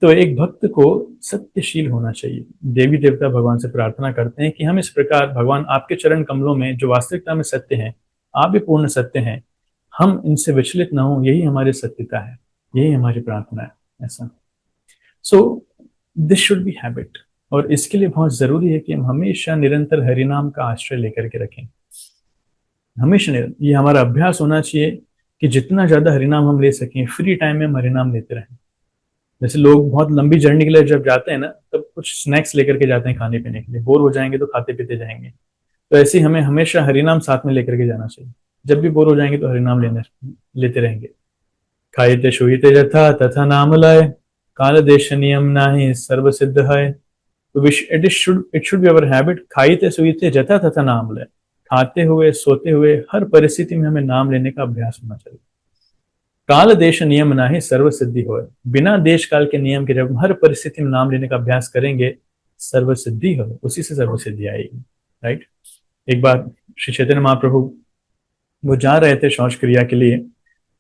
तो एक भक्त को सत्यशील होना चाहिए। देवी देवता भगवान से प्रार्थना करते हैं कि हम इस प्रकार भगवान आपके चरण कमलों में जो वास्तविकता में सत्य हैं, आप भी पूर्ण सत्य हैं, हम इनसे विचलित ना हो, यही हमारी सत्यता है, यही हमारी प्रार्थना है। ऐसा सो दिस शुड बी हैबिट। और इसके लिए बहुत जरूरी है कि हम हमेशा निरंतर हरिनाम का आश्रय लेकर के रखें। हमेशा ये हमारा अभ्यास होना चाहिए कि जितना ज्यादा हरिनाम हम ले सकें, फ्री टाइम में हम हरिनाम लेते रहें। जैसे लोग बहुत लंबी जर्नी के लिए जब जाते हैं ना, तब कुछ स्नैक्स लेकर के जाते हैं खाने पीने के लिए, बोर हो जाएंगे तो खाते पीते जाएंगे। तो ऐसे ही हमें हमेशा हरिनाम साथ में लेकर के जाना चाहिए। जब भी बोर हो जाएंगे तो हरिनाम लेते रहेंगे। खाइते शुहिते यथा तथा नाम लाए, काल देश नियम नाही सर्व सिद्ध है। तो it should be our habit. खाइते शुहिते यथा तथा नाम लाए, खाते हुए सोते हुए हर परिस्थिति में हमें नाम लेने का अभ्यास होना चाहिए। काल देश नियम नाही सर्व सिद्धि हो, बिना देश काल के नियम के जब हम हर परिस्थिति में नाम लेने का अभ्यास करेंगे, सर्व सिद्धि हो, उसी से सर्व सिद्धि आएगी। राइट। एक बार श्री चैतन्य महाप्रभु वो जा रहे थे शौच क्रिया के लिए,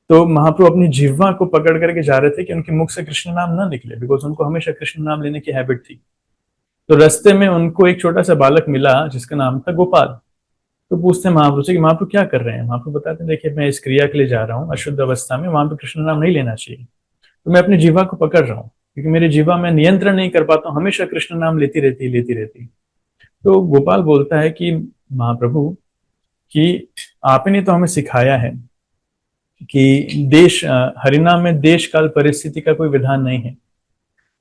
तो महाप्रभु अपनी जिह्वा को पकड़ करके जा रहे थे कि उनके मुख से कृष्ण नाम ना निकले, बिकॉज उनको हमेशा कृष्ण नाम लेने की हैबिट थी। तो रास्ते में उनको एक छोटा सा बालक मिला जिसका नाम था गोपाल। तो पूछते हैं महाप्रभु से कि महाप्रभु क्या कर रहे हैं? महाप्रभु बताते हैं देखिए मैं इस क्रिया के लिए जा रहा हूँ, अशुद्ध अवस्था में, वहां पे कृष्ण नाम नहीं लेना चाहिए, तो मैं अपनी जीवा को पकड़ रहा हूँ, क्योंकि मेरी जीवा में नियंत्रण नहीं कर पाता हूँ, हमेशा कृष्ण नाम लेती रहती। तो गोपाल बोलता है कि महाप्रभु कि आपने तो हमें सिखाया है कि देश हरिनाम में देश काल परिस्थिति का कोई विधान नहीं है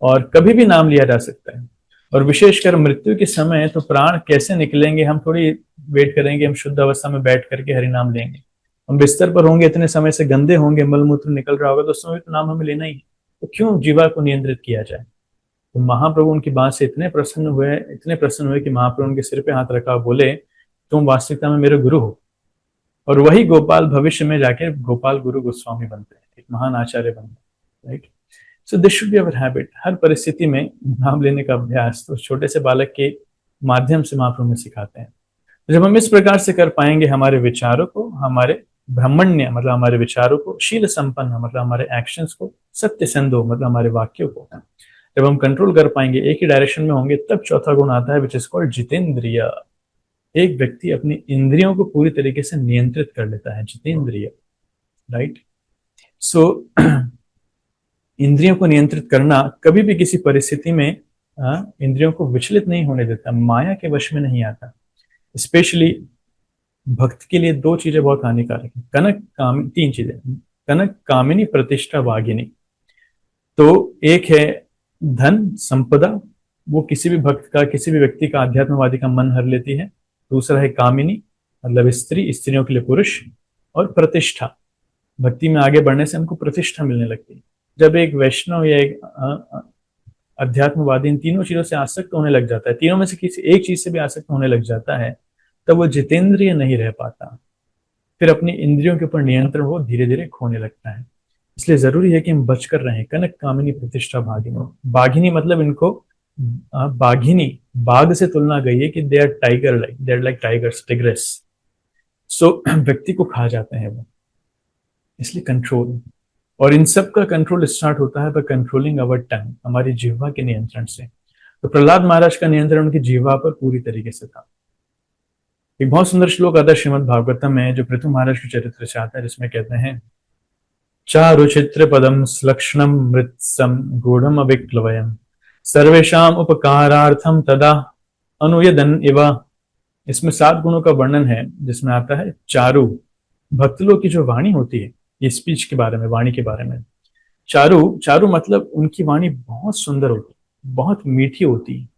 और कभी भी नाम लिया जा सकता है, और विशेषकर मृत्यु के समय तो प्राण कैसे निकलेंगे, हम थोड़ी वेट करेंगे, हम शुद्ध अवस्था में बैठ करके हरिनाम लेंगे। हम बिस्तर पर होंगे, इतने समय से गंदे होंगे, मलमूत्र निकल रहा होगा, तो उस समय तो नाम हमें लेना ही है। तो क्यों जीवा को नियंत्रित किया जाए? तो महाप्रभु उनकी बात से इतने प्रसन्न हुए कि महाप्रभु उनके सिर पे हाथ रखा, बोले तुम वास्तविकता में मेरे गुरु हो। और वही गोपाल भविष्य में जाके गोपाल गुरु गोस्वामी बनते हैं, एक महान आचार्य बनते हैं। Right. So this should be our habit. हर परिस्थिति में नाम लेने का अभ्यास तो छोटे से बालक के माध्यम से महाप्रभु में सिखाते हैं। जब हम इस प्रकार से कर पाएंगे, हमारे विचारों को, हमारे ब्रह्मण्य मतलब हमारे विचारों को, शील संपन्न मतलब हमारे एक्शंस को, सत्य संदो मतलब हमारे वाक्यों को जब हम कंट्रोल कर पाएंगे, एक ही डायरेक्शन में होंगे, तब चौथा गुण आता है विच इज कॉल्ड जितेंद्रिय। एक व्यक्ति अपनी इंद्रियों को पूरी तरीके से नियंत्रित कर लेता है, जितेंद्रिय। राइट। सो इंद्रियों को नियंत्रित करना, कभी भी किसी परिस्थिति में इंद्रियों को विचलित नहीं होने देता, माया के वश में नहीं आता। स्पेशली भक्त के लिए दो चीजें बहुत हानिकारक है, तीन चीजें, कनक कामिनी प्रतिष्ठा वागिनी। तो एक है धन संपदा, वो किसी भी भक्त का, किसी भी व्यक्ति का, आध्यात्मवादी का मन हर लेती है। दूसरा है कामिनी मतलब स्त्री, स्त्रियों के लिए पुरुष। और प्रतिष्ठा, भक्ति में आगे बढ़ने से हमको प्रतिष्ठा मिलने लगती है। जब एक वैष्णव या एक अध्यात्मवादी इन तीनों चीजों से आसक्त होने लग जाता है, तीनों में से किसी एक चीज से भी आसक्त होने लग जाता है, तब वो जितेंद्रिय नहीं रह पाता, फिर अपनी इंद्रियों के ऊपर नियंत्रण वो धीरे धीरे खोने लगता है। इसलिए जरूरी है कि हम बचकर रहें। कनक कामिनी प्रतिष्ठा भागिनी। बाघिनी मतलब इनको बाघिनी, बाघ से तुलना गई है कि they are tiger like, they are like tigers, tigress. So व्यक्ति को खा जाते हैं वो, इसलिए कंट्रोल। और इन सब का कंट्रोल स्टार्ट होता है बाय कंट्रोलिंग अवर टंग, हमारी जिह्वा के नियंत्रण से। तो प्रहलाद महाराज का नियंत्रण उनकी जीवा पर पूरी तरीके से था। एक बहुत सुंदर श्लोक आता है श्रीमद् भागवतम में जो पृथु महाराज के चरित्र से आता है, जिसमें कहते हैं चारु चित्र पदम श्लक्ष्णम मृत्सम गूढ़म अविक्लवयम सर्वेशाम उपकारार्थम तदा अनुयदन इव। इसमें 7 गुणों का वर्णन है, जिसमें आता है चारु, भक्त लोग की जो वाणी होती है, ये स्पीच के बारे में, वाणी के बारे में। चारु, चारु मतलब उनकी वाणी बहुत सुंदर होती है, बहुत मीठी होती है,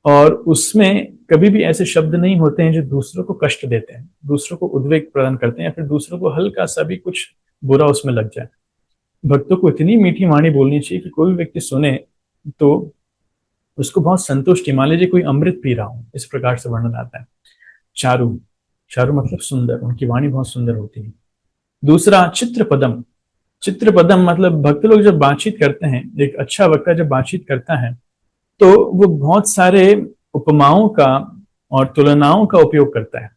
और उसमें कभी भी ऐसे शब्द नहीं होते हैं जो दूसरों को कष्ट देते हैं, दूसरों को उद्वेग प्रदान करते हैं, या फिर दूसरों को हल्का सा भी कुछ बुरा उसमें लग जाए। भक्तों को इतनी मीठी वाणी बोलनी चाहिए कि कोई भी व्यक्ति सुने तो उसको बहुत संतुष्टि, मान लीजिए कोई अमृत पी रहा हो, इस प्रकार से वर्णन आता है। चारु, चारु मतलब सुंदर, उनकी वाणी बहुत सुंदर होती है। दूसरा चित्रपदम, चित्रपदम मतलब भक्त लोग जब बातचीत करते हैं, एक अच्छा वक्ता जब बातचीत करता है तो वो बहुत सारे उपमाओं का और तुलनाओं का उपयोग करता है,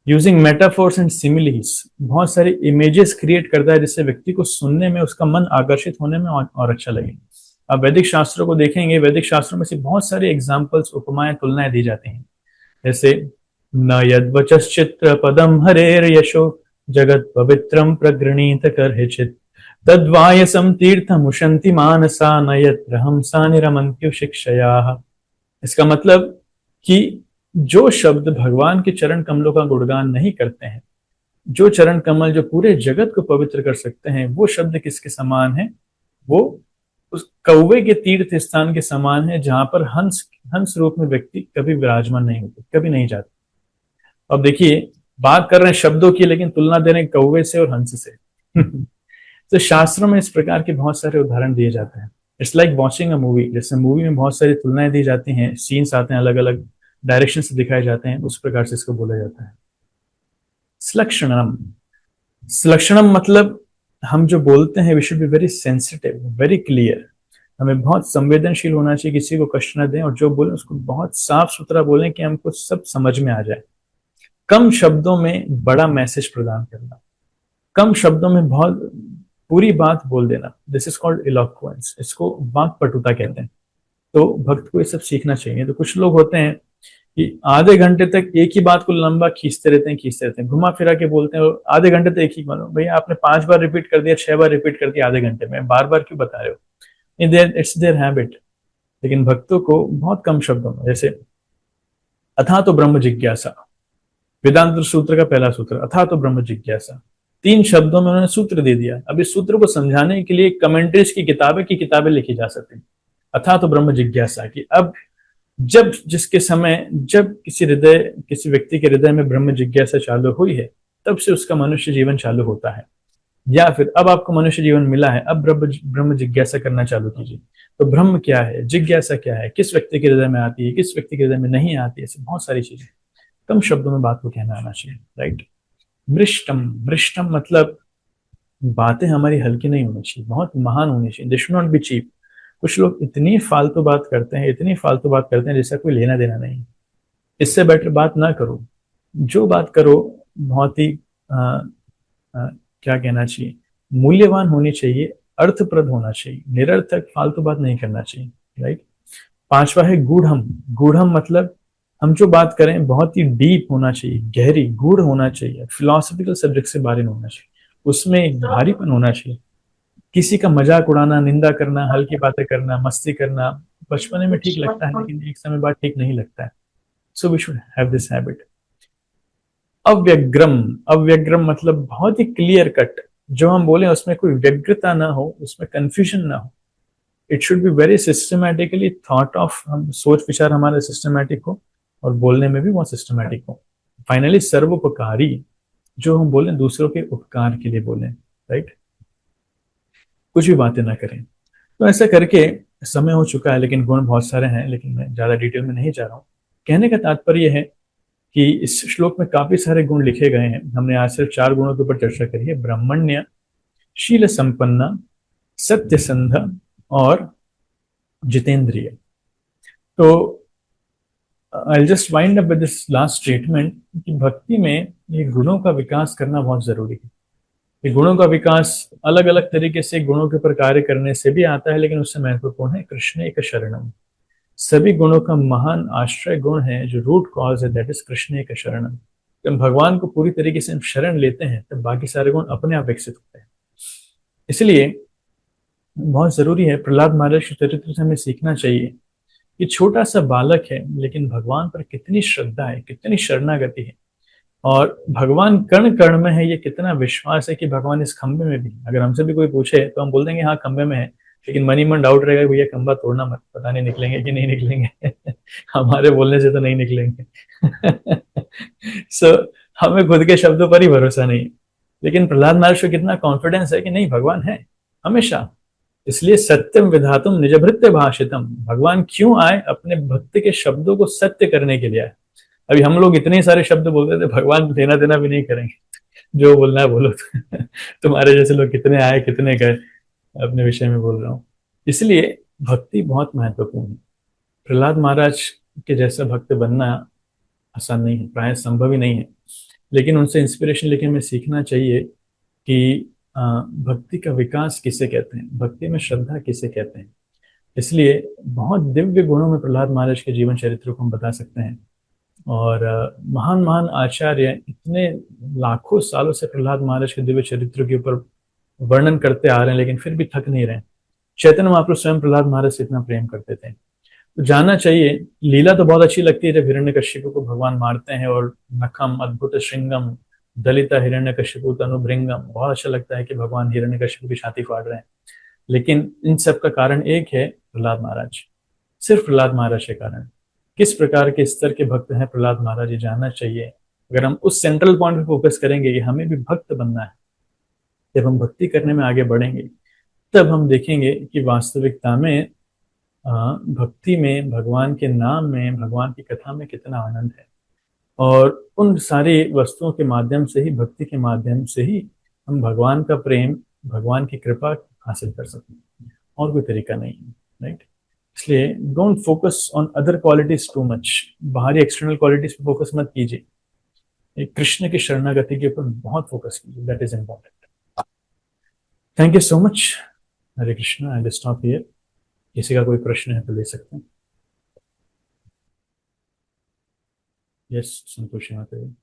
यूजिंग मेटाफोर्स एंड सिमिलीज, बहुत सारे इमेजेस क्रिएट करता है जिससे व्यक्ति को सुनने में, उसका मन आकर्षित होने में और अच्छा लगे। आप वैदिक शास्त्रों को देखेंगे, वैदिक शास्त्रों में से बहुत सारे एग्जाम्पल्स, उपमाएं, तुलनाएं दी जाती हैं, जैसे न यद्वचश्चित्र पदम हरेर यशो जगत पवित्रम प्रगृणीत करहिचित तद्वायसम तीर्थमुशंति मानसा न यत्र हमसा निरमन्त्यु शिक्षयाः। इसका मतलब कि जो शब्द भगवान के चरण कमलों का गुणगान नहीं करते हैं, जो चरण कमल जो पूरे जगत को पवित्र कर सकते हैं, वो शब्द किसके समान है? वो उस कौवे के तीर्थ स्थान के समान है, जहां पर हंस रूप में व्यक्ति कभी विराजमान नहीं होते, कभी नहीं जाते। अब देखिए, बात कर रहे हैं शब्दों की, लेकिन तुलना दे रहे हैं कौवे से और हंस से। तो शास्त्रों में इस प्रकार के बहुत सारे उदाहरण दिए जाते हैं। It's like watching a movie, जैसे मूवी में बहुत सारी तुलनाएं दी जाती हैं, सीन्स आते हैं, अलग अलग डायरेक्शन से दिखाए जाते हैं, उस प्रकार से इसको बोला जाता है। श्लक्षणम, श्लक्षणम मतलब हम जो बोलते हैं, we should be very sensitive, very clear. हमें बहुत संवेदनशील होना चाहिए, किसी को कष्ट न दें, और जो बोले उसको बहुत साफ सुथरा बोलें कि हमको सब समझ में आ जाए। कम शब्दों में बड़ा मैसेज प्रदान करना, कम शब्दों में बहुत पूरी बात बोल देना, दिस इज कॉल्ड इलोक्वेंस, इसको वाक्पटुता कहते हैं। तो भक्त को ये सब सीखना चाहिए। तो कुछ लोग होते हैं कि आधे घंटे तक एक ही बात को लंबा खींचते रहते हैं, घुमा फिरा के बोलते हैं, और आधे घंटे तक एक ही, मानो भैया आपने 5 बार रिपीट कर दिया, 6 बार रिपीट कर दिया आधे घंटे में, बार बार क्यों बता रहे हो? It's there habit. लेकिन भक्तों को बहुत कम शब्दों में, जैसे अथा तो ब्रह्म जिज्ञासा, वेदांत सूत्र का पहला सूत्र, अथा तो ब्रह्म जिज्ञासा, 3 शब्दों में उन्होंने सूत्र दे दिया। अब इस सूत्र को समझाने के लिए कमेंट्रीज की किताबें लिखी जा सकती हैं। अथा तो ब्रह्म जिज्ञासा की, अब जब जिसके समय जब किसी व्यक्ति के हृदय में ब्रह्म जिज्ञासा चालू हुई है, तब से उसका मनुष्य जीवन चालू होता है। या फिर अब आपको मनुष्य जीवन मिला है, अब ब्रह्म जिज्ञासा करना चालू कीजिए। तो ब्रह्म क्या है, जिज्ञासा क्या है, किस व्यक्ति के हृदय में आती है, किस व्यक्ति के हृदय में नहीं आती है, ऐसी बहुत सारी चीजें कम शब्दों में बात को कहना आना चाहिए, राइट। मृष्टम मतलब बातें हमारी हल्की नहीं होनी चाहिए, बहुत महान होनी चाहिए, this should not be cheap. कुछ लोग इतनी फालतू बात करते हैं जिसका कोई लेना देना नहीं। इससे बेटर बात ना करो, जो बात करो बहुत ही क्या कहना चाहिए, मूल्यवान होनी चाहिए, अर्थप्रद होना चाहिए, निरर्थक फालतू बात नहीं करना चाहिए, राइट। 5वां है गूढ़म मतलब हम जो बात करें बहुत ही डीप होना चाहिए, गहरी, गूढ़ होना चाहिए, फिलोसफिकल सब्जेक्ट से बाहर होना चाहिए, उसमें एक भारीपन होना चाहिए। किसी का मजाक उड़ाना, निंदा करना, हल्की बातें करना, मस्ती करना बचपन में ठीक लगता है, लेकिन एक समय बाद ठीक नहीं लगता है। So we should have this habit. अव्यग्रम मतलब बहुत ही क्लियर कट, जो हम बोले उसमें कोई व्यग्रता ना हो, उसमें कंफ्यूजन ना हो। It should be very systematically thought of, हम सोच विचार हमारा सिस्टमैटिक हो और बोलने में भी बहुत सिस्टमैटिक हो। फाइनली सर्वोपकारी, जो हम बोले दूसरों के उपकार के लिए बोले, राइट, कुछ भी बातें ना करें। तो ऐसा करके समय हो चुका है, लेकिन गुण बहुत सारे हैं, लेकिन मैं ज्यादा डिटेल में नहीं जा रहा हूँ। कहने का तात्पर्य है कि इस श्लोक में काफी सारे गुण लिखे गए हैं। हमने आज सिर्फ 4 गुणों के ऊपर चर्चा करी है, ब्राह्मण्य, शील संपन्ना, सत्यसंध और जितेंद्रिय। तो I'll just wind up with this last statement कि भक्ति में ये गुणों का विकास करना बहुत जरूरी है। ये गुणों का विकास अलग अलग तरीके से गुणों के ऊपर कार्य करने से भी आता है, लेकिन उससे महत्वपूर्ण है कृष्ण एक शरणम, सभी गुणों का महान आश्रय गुण है, जो रूट कॉज है, दैट इज कृष्ण का शरणम। जब भगवान को पूरी तरीके से हम शरण लेते हैं तब बाकी सारे गुण अपने आप विकसित होते हैं। इसलिए बहुत जरूरी है, प्रहलाद महाराज के चरित्र से हमें सीखना चाहिए कि छोटा सा बालक है लेकिन भगवान पर कितनी श्रद्धा है, कितनी शरणागति है, और भगवान कण कण में है, ये कितना विश्वास है कि भगवान इस खंबे में भी। अगर हमसे भी कोई पूछे तो हम बोल देंगे हाँ खंबे में है, लेकिन मन ही मन डाउट रहेगा भैया खंबा तोड़ना मत, पता नहीं निकलेंगे कि नहीं निकलेंगे हमारे बोलने से तो नहीं निकलेंगे सो हमें खुद के शब्दों पर ही भरोसा नहीं है, लेकिन प्रहलाद महाराज को कितना कॉन्फिडेंस है कि नहीं भगवान है हमेशा। इसलिए सत्यम विधातुम निजभृत्य भाषितम, भगवान क्यों आए? अपने भक्त के शब्दों को सत्य करने के लिए आए। अभी हम लोग इतने सारे शब्द बोलते थे, भगवान लेना देना भी नहीं करेंगे, जो बोलना है बोलो तुम्हारे जैसे लोग कितने आए कितने गए, अपने विषय में बोल रहा हूँ। इसलिए भक्ति बहुत महत्वपूर्ण है। प्रहलाद महाराज के जैसा भक्त बनना आसान नहीं है, प्राय संभव ही नहीं है, लेकिन उनसे इंस्पिरेशन लेके हमें सीखना चाहिए कि भक्ति का विकास किसे कहते हैं, भक्ति में श्रद्धा किसे कहते हैं। इसलिए बहुत दिव्य गुणों में प्रहलाद महाराज के जीवन चरित्र को हम बता सकते हैं, और महान महान आचार्य इतने लाखों सालों से प्रहलाद महाराज के दिव्य चरित्र के ऊपर वर्णन करते आ रहे हैं, लेकिन फिर भी थक नहीं रहे। चैतन्य महाप्रभु स्वयं प्रहलाद महाराज से इतना प्रेम करते थे, तो जानना चाहिए। लीला तो बहुत अच्छी लगती है जब हिरण्यकशिपु को भगवान मारते हैं और नखम अद्भुत श्रृंगम दलिता हिरण्यकशिपु तनुभृंगम, बहुत अच्छा लगता है कि भगवान हिरण्यकशिपु की छाती फाड़ रहे हैं, लेकिन इन सब का कारण एक है, प्रहलाद महाराज। सिर्फ प्रहलाद महाराज के कारण। किस प्रकार के स्तर के भक्त हैं प्रहलाद महाराज, ये जानना चाहिए। अगर हम उस सेंट्रल पॉइंट पे फोकस करेंगे कि हमें भी भक्त बनना है, जब हम भक्ति करने में आगे बढ़ेंगे तब हम देखेंगे कि वास्तविकता में भक्ति में, भगवान के नाम में, भगवान की कथा में कितना आनंद है, और उन सारी वस्तुओं के माध्यम से ही, भक्ति के माध्यम से ही हम भगवान का प्रेम, भगवान की कृपा हासिल कर सकते हैं, और कोई तरीका नहीं है, राइट। इसलिए don't focus on other qualities too much, बाहरी एक्सटर्नल क्वालिटीज पे फोकस मत कीजिए, एक कृष्ण की शरणागति के ऊपर बहुत फोकस कीजिए, that is important. Thank you so much. Hare Krishna. I will stop here. किसी का कोई प्रश्न है तो ले सकते हैं। यस, संतोषी माता जी।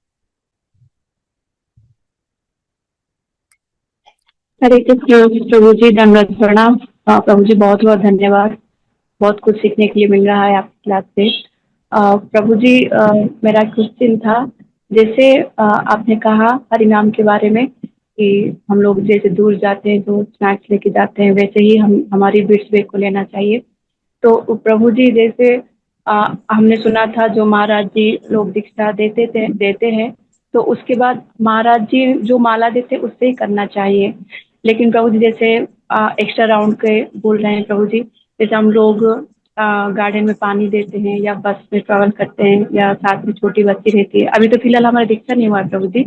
हरे कृष्ण प्रभु जी, दंडवत प्रणाम। प्रभु जी बहुत बहुत धन्यवाद, बहुत कुछ सीखने के लिए मिल रहा है आपकी क्लास से। प्रभु जी मेरा क्वेश्चन था, जैसे आपने कहा हरिनाम के बारे में कि हम लोग जैसे दूर जाते हैं तो स्नैक्स लेके जाते हैं, वैसे ही हमारी बिट्स बैग को लेना चाहिए। तो प्रभु जी जैसे हमने सुना था जो महाराज जी लोग दीक्षा देते हैं तो उसके बाद महाराज जी जो माला देते उससे ही करना चाहिए। लेकिन प्रभु जी जैसे एक्स्ट्रा राउंड के बोल रहे हैं प्रभु जी, जैसे हम लोग गार्डन में पानी देते हैं या बस में ट्रैवल करते हैं या साथ में छोटी बच्ची रहती है, अभी तो फिलहाल हमारा दीक्षा नहीं हुआ है प्रभु जी,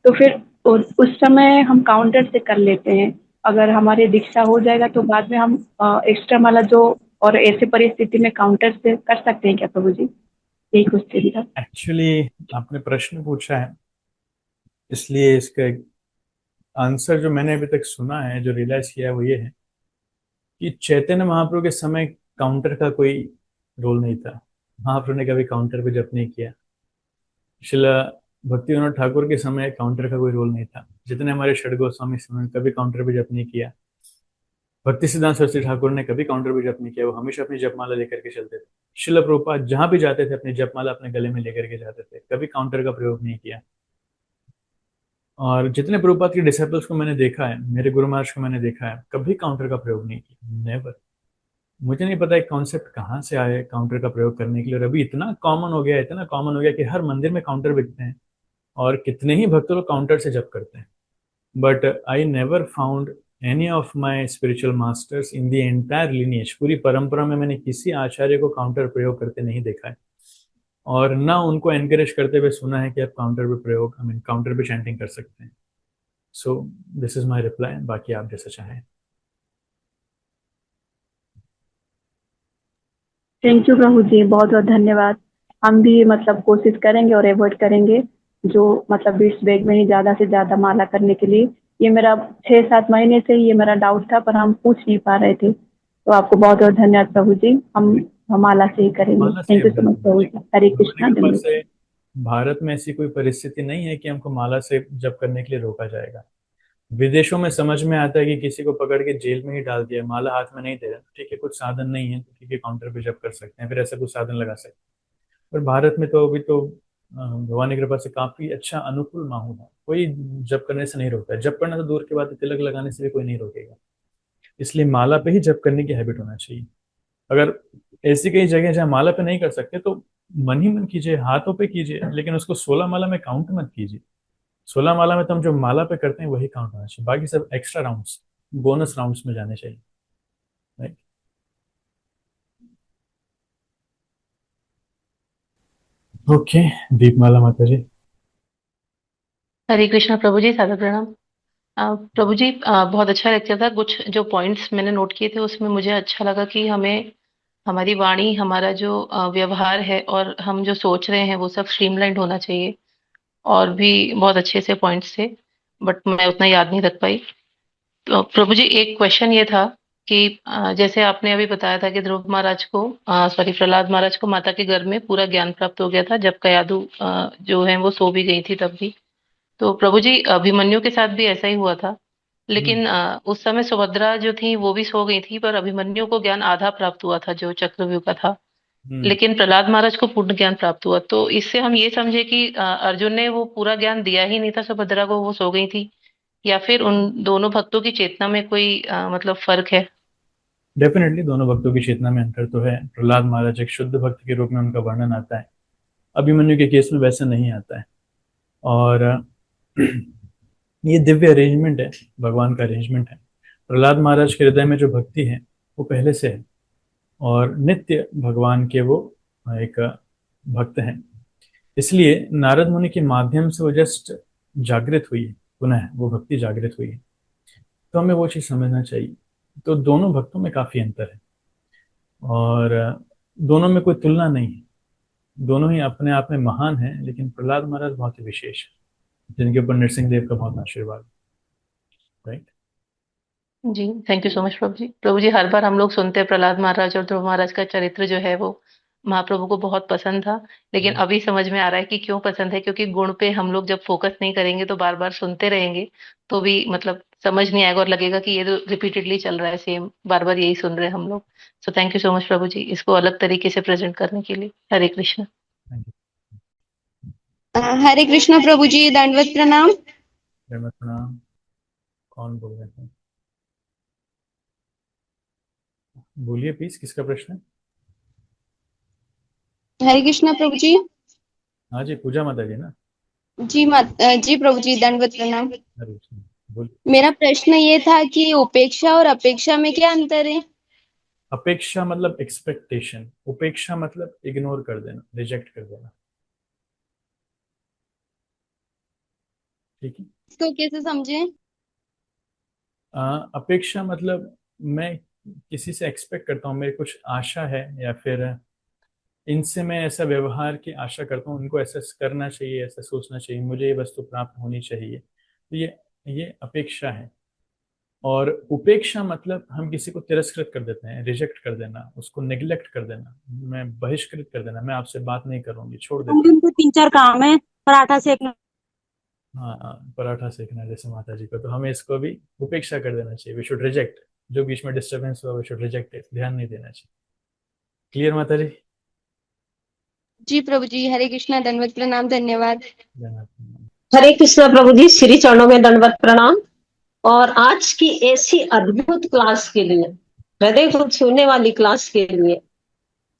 तो फिर उस समय हम काउंटर से कर लेते हैं। अगर हमारी दीक्षा हो जाएगा तो बाद में हम एक्स्ट्रा माला जो, और ऐसे परिस्थिति में काउंटर से कर सकते हैं क्या प्रभु जी? यही क्वेश्चन था। एक्चुअली आपने प्रश्न पूछा है, इसलिए इसका आंसर जो मैंने अभी तक सुना है, जो रियलाइज किया है, वो ये है कि चैतन्य महाप्रभु के समय काउंटर का कोई रोल नहीं था। महाप्रभु ने कभी काउंटर पे जप नहीं किया। शिला भक्ति विनोद ठाकुर के समय काउंटर का कोई रोल नहीं था। जितने हमारे षड गोस्वामी समय कभी काउंटर पे जप नहीं किया। भक्ति सिद्धांत सरस्वती ठाकुर ने कभी काउंटर पे जप नहीं किया, वो हमेशा अपनी जपमाला लेकर के चलते थे। शिला प्रभुपाद जहां भी जाते थे अपनी जपमाला अपने गले में लेकर के जाते थे, कभी काउंटर का प्रयोग नहीं किया। और जितने प्रभुपाद के डिसिपल्स को मैंने देखा है, मेरे गुरु महाराज को मैंने देखा है, कभी काउंटर का प्रयोग नहीं किया, नेवर। मुझे नहीं पता एक कॉन्सेप्ट कहाँ से आए काउंटर का प्रयोग करने के लिए, और अभी इतना कॉमन हो गया, इतना कॉमन हो गया कि हर मंदिर में काउंटर बिकते हैं और कितने ही भक्त लोग काउंटर से जप करते हैं। But I never found any of my spiritual masters in the entire lineage, पूरी परंपरा में मैंने किसी आचार्य को काउंटर प्रयोग करते नहीं देखा है, और ना उनको एनकरेज करते हुए सुना है कि आप काउंटर पे प्रयोग, काउंटर पे चैंटिंग कर सकते हैं। So this is my reply, बाकी आप जैसा चाहें। थैंक यू प्रभु जी, बहुत बहुत धन्यवाद। हम भी मतलब कोशिश करेंगे और अवॉइड करेंगे जो मतलब बीट्स बैग में ही ज्यादा से ज्यादा माला करने के लिए। ये मेरा 6-7 महीने से ये मेरा डाउट था, पर हम पूछ नहीं पा रहे थे। तो आपको बहुत बहुत धन्यवाद प्रभु जी। हम माला से ही करेंगे। माला से थैंक यू सो मच प्रभु जी। हरे भगवान की कृष्णा, कृपा धन्यवाद। से भारत में ऐसी कोई परिस्थिति नहीं है कि हमको माला से जप करने के लिए रोका जाएगा। विदेशों में समझ में आता है कि किसी को पकड़ के जेल में ही डाल दिया, माला हाथ में नहीं दे रहा, ठीक है, कुछ साधन नहीं है तो ठीक है, काउंटर पे जप कर सकते हैं, फिर ऐसा कुछ साधन लगा सकते हैं। पर भारत में तो अभी तो भगवान की कृपा से काफी अच्छा अनुकूल माहौल है, कोई जप करने से नहीं रोकता है। जप करना तो दूर की बात है, तिलक लगाने से भी कोई नहीं रोकेगा। इसलिए माला पे ही जप करने की हैबिट होना चाहिए। अगर ऐसी कई जगह जहाँ माला पे नहीं कर सकते तो मन ही मन कीजिए, हाथों पे कीजिए, लेकिन उसको 16 माला में काउंट मत कीजिए। 16 माला में तो हम जो माला पे करते हैं वही काउंट होना चाहिए, बाकी सब एक्स्ट्रा राउंड्स, बोनस राउंड्स में जाने चाहिए, राइट। ओके, दीपमाला माता जी। हरे कृष्णा प्रभु जी, सादर प्रणाम। प्रभु जी, बहुत अच्छा लेक्चर था। कुछ जो पॉइंट्स मैंने नोट किए थे उसमें मुझे अच्छा लगा कि हमें हमारी वाणी, हमारा जो व्यवहार है और हम जो सोच रहे हैं वो सब स्ट्रीमलाइंड होना चाहिए। और भी बहुत अच्छे से पॉइंट्स थे, बट मैं उतना याद नहीं रख पाई। तो प्रभु जी, एक क्वेश्चन ये था कि जैसे आपने अभी बताया था कि ध्रुव महाराज को, सॉरी, प्रहलाद महाराज को माता के गर्भ में पूरा ज्ञान प्राप्त हो गया था जब कयादु जो है वो सो भी गई थी तब भी। तो प्रभु जी, अभिमन्यु के साथ भी ऐसा ही हुआ था, हम्म। लेकिन उस समय सुभद्रा जो थी वो भी सो गई थी, पर अभिमन्यु को ज्ञान आधा प्राप्त हुआ था जो चक्रव्यूह का था। हम्म। लेकिन प्रहलाद महाराज को पूर्ण ज्ञान प्राप्त हुआ। तो इससे हम ये समझे कि अर्जुन ने वो पूरा ज्ञान दिया ही नहीं था सुभद्रा को, वो सो गई थी, या फिर उन दोनों भक्तों की चेतना में कोई मतलब फर्क है? डेफिनेटली दोनों भक्तों की चेतना में अंतर तो है। प्रहलाद महाराज एक शुद्ध भक्त के रूप में उनका वर्णन आता है, अभिमन्यु के केस में वैसा नहीं आता है। और ये दिव्य अरेंजमेंट है, भगवान का अरेंजमेंट है। प्रहलाद महाराज के हृदय में जो भक्ति है वो पहले से है, और नित्य भगवान के वो एक भक्त हैं। इसलिए नारद मुनि के माध्यम से वो जस्ट जागृत हुई है, पुनः वो भक्ति जागृत हुई है। तो हमें वो चीज़ समझना चाहिए। तो दोनों भक्तों में काफी अंतर है, और दोनों में कोई तुलना नहीं है। दोनों ही अपने आप में महान हैं, लेकिन प्रहलाद महाराज बहुत ही विशेष है, जिनके ऊपर नरसिंह देव का बहुत आशीर्वाद, राइट। जी, थैंक यू सो मच प्रभु जी। प्रभु जी, हर बार हम लोग सुनते हैं प्रहलाद महाराज और ध्रुव महाराज का चरित्र जो है वो महाप्रभु को बहुत पसंद था, लेकिन अभी समझ में आ रहा है कि क्यों पसंद है। क्योंकि गुण पे हम लोग जब फोकस नहीं करेंगे तो बार बार सुनते रहेंगे तो भी मतलब समझ नहीं आएगा, और लगेगा कि ये तो रिपीटेडली चल रहा है, सेम बार बार यही सुन रहे हैं हम लोग। So thank you so much प्रभु जी, इसको अलग तरीके से प्रेजेंट करने के लिए। हरे कृष्ण। Thank you. हरे कृष्णा प्रभु जी, दंडवत प्रणाम। जय प्रणाम। कौन बोल रहे थे? बोलिए प्लीज, किसका प्रश्न है? हरे कृष्णा प्रभु जी। हाँ जी, पूजा माता जी ना। जी प्रभु जी, दंडवत प्रणाम। हरे कृष्ण, बोलिए। मेरा प्रश्न ये था कि उपेक्षा और अपेक्षा में क्या अंतर है? अपेक्षा मतलब एक्सपेक्टेशन, उपेक्षा मतलब इग्नोर कर देना, रिजेक्ट कर देना, ठीक है। इसको कैसे समझे? अपेक्षा मतलब मैं किसी से एक्सपेक्ट करता हूँ, मेरी कुछ आशा है, या फिर इनसे मैं ऐसा व्यवहार की आशा करता हूँ, उनको ऐसा करना चाहिए, ऐसा सोचना चाहिए, मुझे ये वस्तु प्राप्त होनी चाहिए। तो ये अपेक्षा है। और उपेक्षा मतलब हम किसी को तिरस्कृत कर देते हैं, रिजेक्ट कर देना, उसको नेग्लेक्ट कर देना, मैं बहिष्कृत कर देना, मैं आपसे बात नहीं करूंगी, छोड़ देती हूँ। दिन के 3-4 काम है, पराठा सेकना। हाँ हाँ, पराठा सेकना जैसे माता जी को, तो हमें इसको भी उपेक्षा कर देना चाहिए। वी शुड रिजेक्ट, जो बीच में डिस्टर्बेंस हुआ वी शुड रिजेक्ट इट, ध्यान नहीं देना चाहिए। क्लियर माता जी? जी प्रभु जी, हरे कृष्णा, दंडवत प्रणाम, धन्यवाद। धन्यवाद। हरे कृष्णा प्रभु जी, श्री चरणों में दंडवत प्रणाम। और आज की ऐसी अद्भुत क्लास के लिए, हृदय को छूने वाली क्लास के लिए,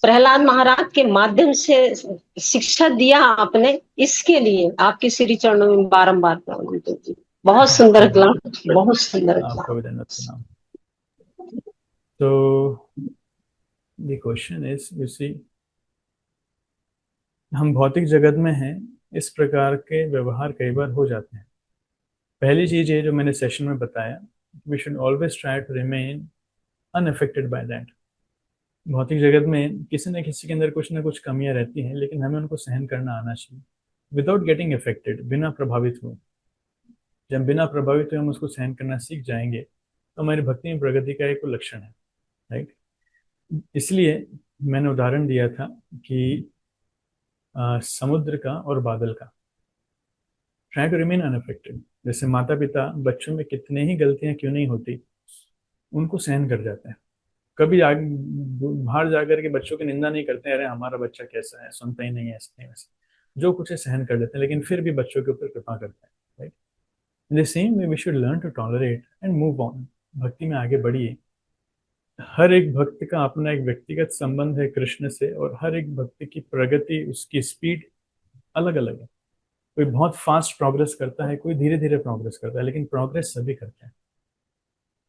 प्रहलाद महाराज के माध्यम से शिक्षा दिया आपने, इसके लिए आपके श्री चरणों में बारंबार प्रणाम करती हूँ। बहुत सुंदर क्लास, बहुत सुंदर आपका क्लास। भी धन्यवाद प्रणाम। तो the question is, you see, हम भौतिक जगत में हैं, इस प्रकार के व्यवहार कई बार हो जाते हैं। पहली चीज ये जो मैंने सेशन में बताया, we should always try to remain unaffected by that. भौतिक जगत में किसी न किसी के अंदर कुछ ना कुछ कमियां रहती हैं, लेकिन हमें उनको सहन करना आना चाहिए, विदाउट गेटिंग अफेक्टेड, बिना प्रभावित हुए। जब बिना प्रभावित हुए हम उसको सहन करना सीख जाएंगे तो हमारी भक्ति में प्रगति का एक लक्षण है, राइट। इसलिए मैंने उदाहरण दिया था कि समुद्र का और बादल का, ट्राई टू रिमेन अनअफेक्टेड। जैसे माता पिता बच्चों में कितने ही गलतियां क्यों नहीं होती, उनको सहन कर जाते हैं। कभी बाहर जाकर के बच्चों की निंदा नहीं करते हैं, अरे हमारा बच्चा कैसा है, सुनता ही नहीं है, ऐसा नहीं वैसा, जो कुछ है सहन कर लेते हैं, लेकिन फिर भी बच्चों के ऊपर कृपा करते हैं, right. In the same way we should learn to tolerate and move on. भक्ति में आगे बढ़िए। हर एक भक्त का अपना एक व्यक्तिगत संबंध है कृष्ण से, और हर एक भक्त की प्रगति, उसकी स्पीड अलग अलग है। कोई बहुत फास्ट प्रोग्रेस करता है, कोई धीरे धीरे प्रोग्रेस करता है, लेकिन प्रोग्रेस सभी करते हैं।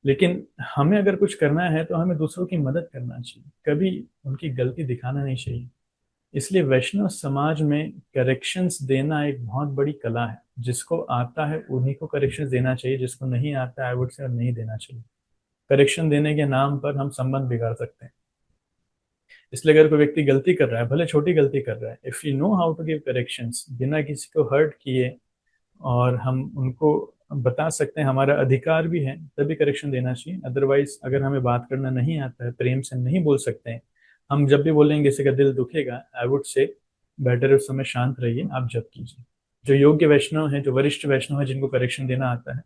लेकिन हमें अगर कुछ करना है तो हमें दूसरों की मदद करना चाहिए, कभी उनकी गलती दिखाना नहीं चाहिए। इसलिए वैष्णव समाज में करेक्शंस देना एक बहुत बड़ी कला है। जिसको आता है उन्हीं को करेक्शंस देना चाहिए, जिसको नहीं आता है आई वुड से नहीं देना चाहिए। करेक्शन देने के नाम पर हम संबंध बिगाड़ सकते हैं। इसलिए अगर कोई व्यक्ति गलती कर रहा है, भले छोटी गलती कर रहा है, if you know how to give corrections बिना किसी को हर्ट किए, और हम उनको बता सकते हैं, हमारा अधिकार भी है, तभी करेक्शन देना चाहिए। अदरवाइज अगर हमें बात करना नहीं आता है, प्रेम से नहीं बोल सकते हैं, हम जब भी बोलेंगे किसी का दिल दुखेगा, आई वुड से बेटर उस समय शांत रहिए, आप जब कीजिए। जो योग्य वैष्णव है, जो वरिष्ठ वैष्णव है, जिनको करेक्शन देना आता है,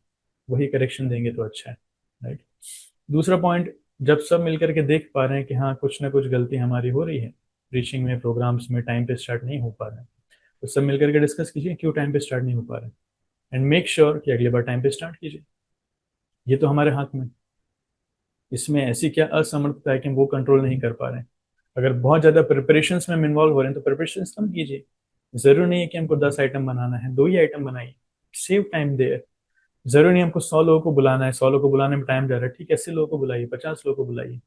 वही करेक्शन देंगे तो अच्छा है, राइट। दूसरा पॉइंट, जब सब मिलकर के देख पा रहे हैं कि हाँ कुछ ना कुछ गलती हमारी हो रही है, प्रीचिंग में, प्रोग्राम्स में टाइम पे स्टार्ट नहीं हो पा रहा है, तो सब मिलकर के डिस्कस कीजिए क्यों टाइम पे स्टार्ट नहीं हो पा रहा है, एंड मेक श्योर कि अगली बार टाइम पे स्टार्ट कीजिए। ये तो हमारे हाथ में। इसमें ऐसी क्या असमर्थता है कि हम वो कंट्रोल नहीं कर पा रहे हैं। अगर बहुत ज़्यादा प्रिपरेशंस में हम इन्वॉल्व हो रहे हैं तो प्रिपरेशंस कम कीजिए। जरूरी नहीं है कि हमको 10 आइटम बनाना है, 2 ही आइटम बनाइए, सेव टाइम देयर। जरूरी नहीं हमको 100 लोगों को बुलाना है, 100 लोगों को बुलाने में टाइम जा रहा है, ठीक है 80 लोगों को बुलाइए, 50 लोगों को बुलाइए।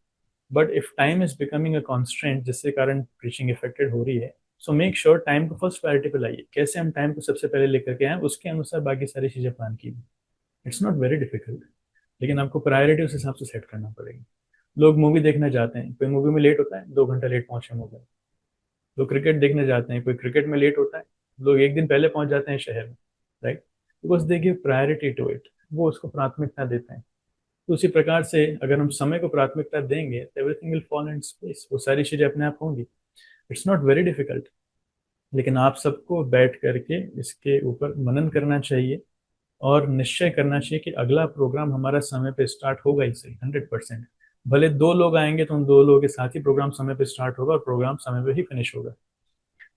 But if time is becoming a constraint जिसके कारण प्रीचिंग इफेक्टेड हो रही है, सो मेक श्योर टाइम को फर्स्ट प्रायोरिटी पे लाइए। कैसे हम टाइम को सबसे पहले लेकर के आए, उसके अनुसार बाकी सारी चीजें प्लान कीजिए। इट्स नॉट वेरी डिफिकल्ट, लेकिन आपको प्रायोरिटी उस हिसाब से सेट करना पड़ेगी। लोग मूवी देखने जाते हैं, कोई मूवी में लेट होता है, 2 घंटा लेट पहुंचे मूवी। लोग क्रिकेट देखने जाते हैं, कोई क्रिकेट में लेट होता है, लोग एक दिन पहले पहुंच जाते हैं शहर में, right. Because they give priority to it, वो उसको प्राथमिकता देते हैं। तो उसी प्रकार से अगर हम समय को प्राथमिकता देंगे तो everything will fall in space, वो सारी चीजें अपने आप होंगी। इट्स नॉट वेरी डिफिकल्ट, लेकिन आप सबको बैठ करके इसके ऊपर मनन करना चाहिए, और निश्चय करना चाहिए कि अगला प्रोग्राम हमारा समय पे स्टार्ट होगा ही सही, 100%। भले 2 लोग आएंगे तो उन 2 लोगों के साथ ही प्रोग्राम समय पे स्टार्ट होगा, और प्रोग्राम समय पे ही फिनिश होगा।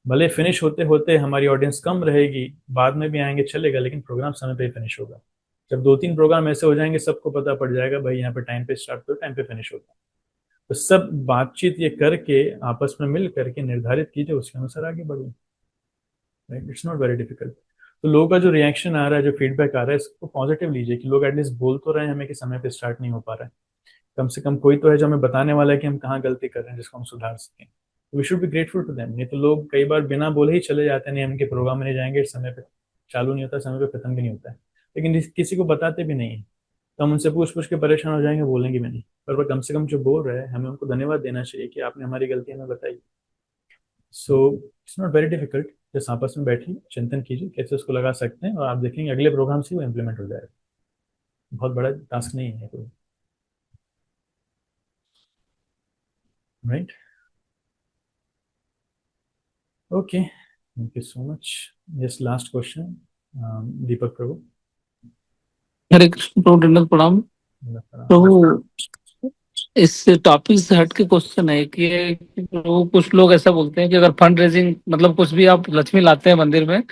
भले फिनिश होते होते हमारी ऑडियंस कम रहेगी, बाद में भी आएंगे चलेगा, लेकिन प्रोग्राम समय पे ही फिनिश होगा। जब 2-3 प्रोग्राम ऐसे हो जाएंगे, सबको पता पड़ जाएगा भाई यहाँ पे टाइम पे स्टार्ट हो, टाइम पे फिनिश होता है। तो सब बातचीत ये करके, आपस में मिल करके निर्धारित कीजिए, उसके अनुसार आगे बढ़िए, right. It's not very difficult. तो लोगों का जो रिएक्शन आ रहा है, जो फीडबैक आ रहा है, इसको पॉजिटिव लीजिए कि लोग एटलीस्ट बोल तो रहे हैं हमें कि समय पे स्टार्ट नहीं हो पा रहा है। कम से कम कोई तो है जो हमें बताने वाला है कि हम कहाँ गलती कर रहे हैं, जिसको हम सुधार सकें। We should be grateful to them. नहीं तो लोग कई बार बिना बोले ही चले जाते हैं, नहीं हम इनके प्रोग्राम में नहीं जाएंगे, समय पे चालू नहीं होता, समय पे खत्म भी नहीं होता है, लेकिन किसी को बताते भी नहीं है। तो हम उनसे पूछ पूछ के परेशान हो जाएंगे, बोलेंगे भी नहीं। पर वो कम से कम जो बोल रहे हैं, हमें उनको धन्यवाद देना चाहिए कि आपने हमारी गलती हमें बताई। So it's not very difficult. जैसे आपस में बैठिए, चिंतन कीजिए कैसे उसको लगा सकते हैं, और आप देखेंगे अगले प्रोग्राम से वो इम्प्लीमेंट हो जाएगा। बहुत बड़ा टास्क नहीं है कोई, right. Okay, thank you so much. Yes, last question, Deepak प्रभु। हरे कृष्ण प्रभु, दंडवत प्रणाम प्रभु। इस टॉपिक से हट के क्वेश्चन है कि प्रभु कुछ लोग ऐसा बोलते हैं कि अगर फंड रेजिंग मतलब कुछ भी आप लक्ष्मी लाते हैं मंदिर में,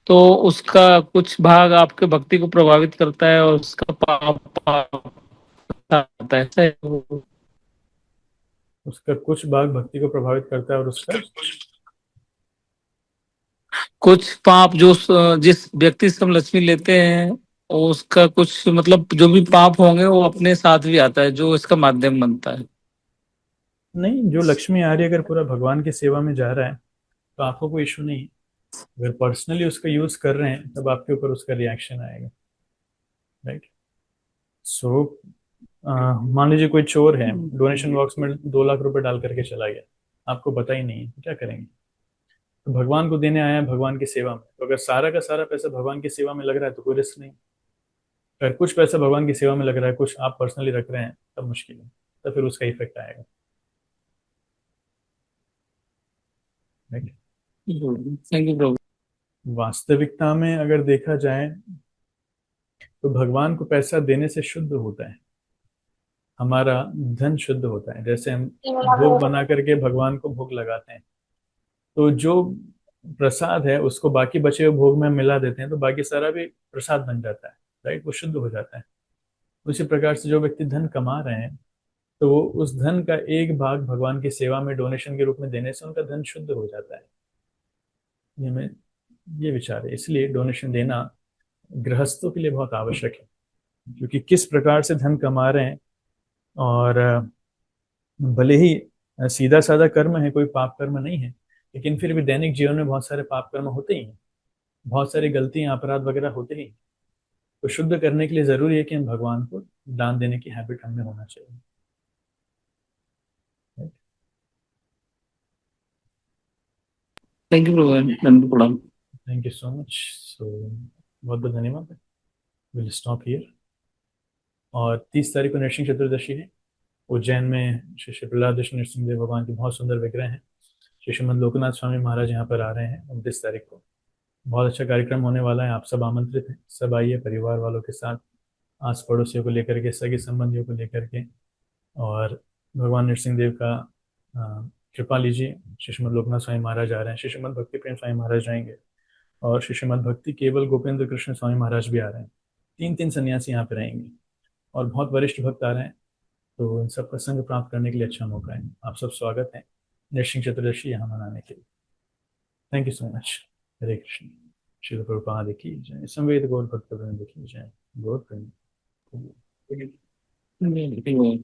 तो उसका कुछ भाग आपके भक्ति को प्रभावित करता है और उसका पाप आता है, ऐसा है? उसका कुछ भाग भक्ति को प्रभावित करता है, और उसका कुछ पाप जो जिस व्यक्ति से हम लक्ष्मी लेते हैं, उसका कुछ मतलब जो भी पाप होंगे वो अपने साथ भी आता है, जो इसका माध्यम बनता है। नहीं, जो लक्ष्मी आ रही है अगर पूरा भगवान की सेवा में जा रहा है तो आपको कोई इशू नहीं है। अगर पर्सनली उसका यूज कर रहे हैं तब आपके ऊपर उसका रिएक्शन आएगा, राइट। सो मान लीजिए कोई चोर है, डोनेशन बॉक्स में 2 लाख रुपए डाल करके चला गया, आपको पता ही नहीं है, तो क्या करेंगे। तो भगवान को देने आया है, भगवान की सेवा में, तो अगर सारा का सारा पैसा भगवान की सेवा में लग रहा है तो कोई रिस्क नहीं। अगर कुछ पैसा भगवान की सेवा में लग रहा है, कुछ आप पर्सनली रख रहे हैं, तब मुश्किल है, तब फिर उसका इफेक्ट आएगा। राइट। थैंक यू प्रभु। वास्तविकता में अगर देखा जाए तो भगवान को पैसा देने से शुद्ध होता है, हमारा धन शुद्ध होता है। जैसे हम भोग बना करके भगवान को भोग लगाते हैं, तो जो प्रसाद है उसको बाकी बचे हुए भोग में मिला देते हैं, तो बाकी सारा भी प्रसाद बन जाता है, राइट, वो शुद्ध हो जाता है। उसी प्रकार से जो व्यक्ति धन कमा रहे हैं, तो वो उस धन का एक भाग भगवान की सेवा में डोनेशन के रूप में देने से उनका धन शुद्ध हो जाता है। ये में ये विचार है, इसलिए डोनेशन देना गृहस्थों के लिए बहुत आवश्यक है, क्योंकि किस प्रकार से धन कमा रहे हैं, और भले ही सीधा साधा कर्म है, कोई पाप कर्म नहीं है, लेकिन फिर भी दैनिक जीवन में बहुत सारे पाप कर्म होते ही हैं, बहुत सारी गलतियां अपराध वगैरह होते ही। तो शुद्ध करने के लिए जरूरी है कि हम भगवान को दान देने की हैबिट हमें होना चाहिए। थैंक यू प्रभु, दंडवत प्रणाम। Thank you so much. So बहुत बहुत धन्यवाद। Will stop here. और 30 तारीख को नरसिंह चतुर्दशी है। उज्जैन में श्री श्री प्रहलाद नरसिंह देव भगवान के बहुत सुंदर विग्रह हैं। श्री श्रीमद लोकनाथ स्वामी महाराज यहाँ पर आ रहे हैं 29 तारीख को। बहुत अच्छा कार्यक्रम होने वाला है, आप सब आमंत्रित हैं। सब आइए परिवार वालों के साथ, आस पड़ोसियों को लेकर के, सगे संबंधियों को लेकर के, और भगवान नरसिंह देव का कृपा लीजिए। श्री श्रीमद लोकनाथ स्वामी महाराज आ रहे हैं, श्री श्रीमद भक्ति प्रेम स्वामी महाराज जाएंगे, और श्री श्रीमद भक्ति केवल गोपेंद्र कृष्ण स्वामी महाराज भी आ रहे हैं। 3 सन्यासी यहाँ पे रहेंगे, और बहुत वरिष्ठ भक्त आ रहे हैं। तो इन सब का संग प्राप्त करने के लिए अच्छा मौका है। आप सब स्वागत है नरसिंह चतुर्दशी यहाँ मनाने के लिए। Thank you so much. Hare Krishna. Srila Prabhupada की जय। संवेद गौर भक्त वृंद की जय। गौर प्रेम। Thank you.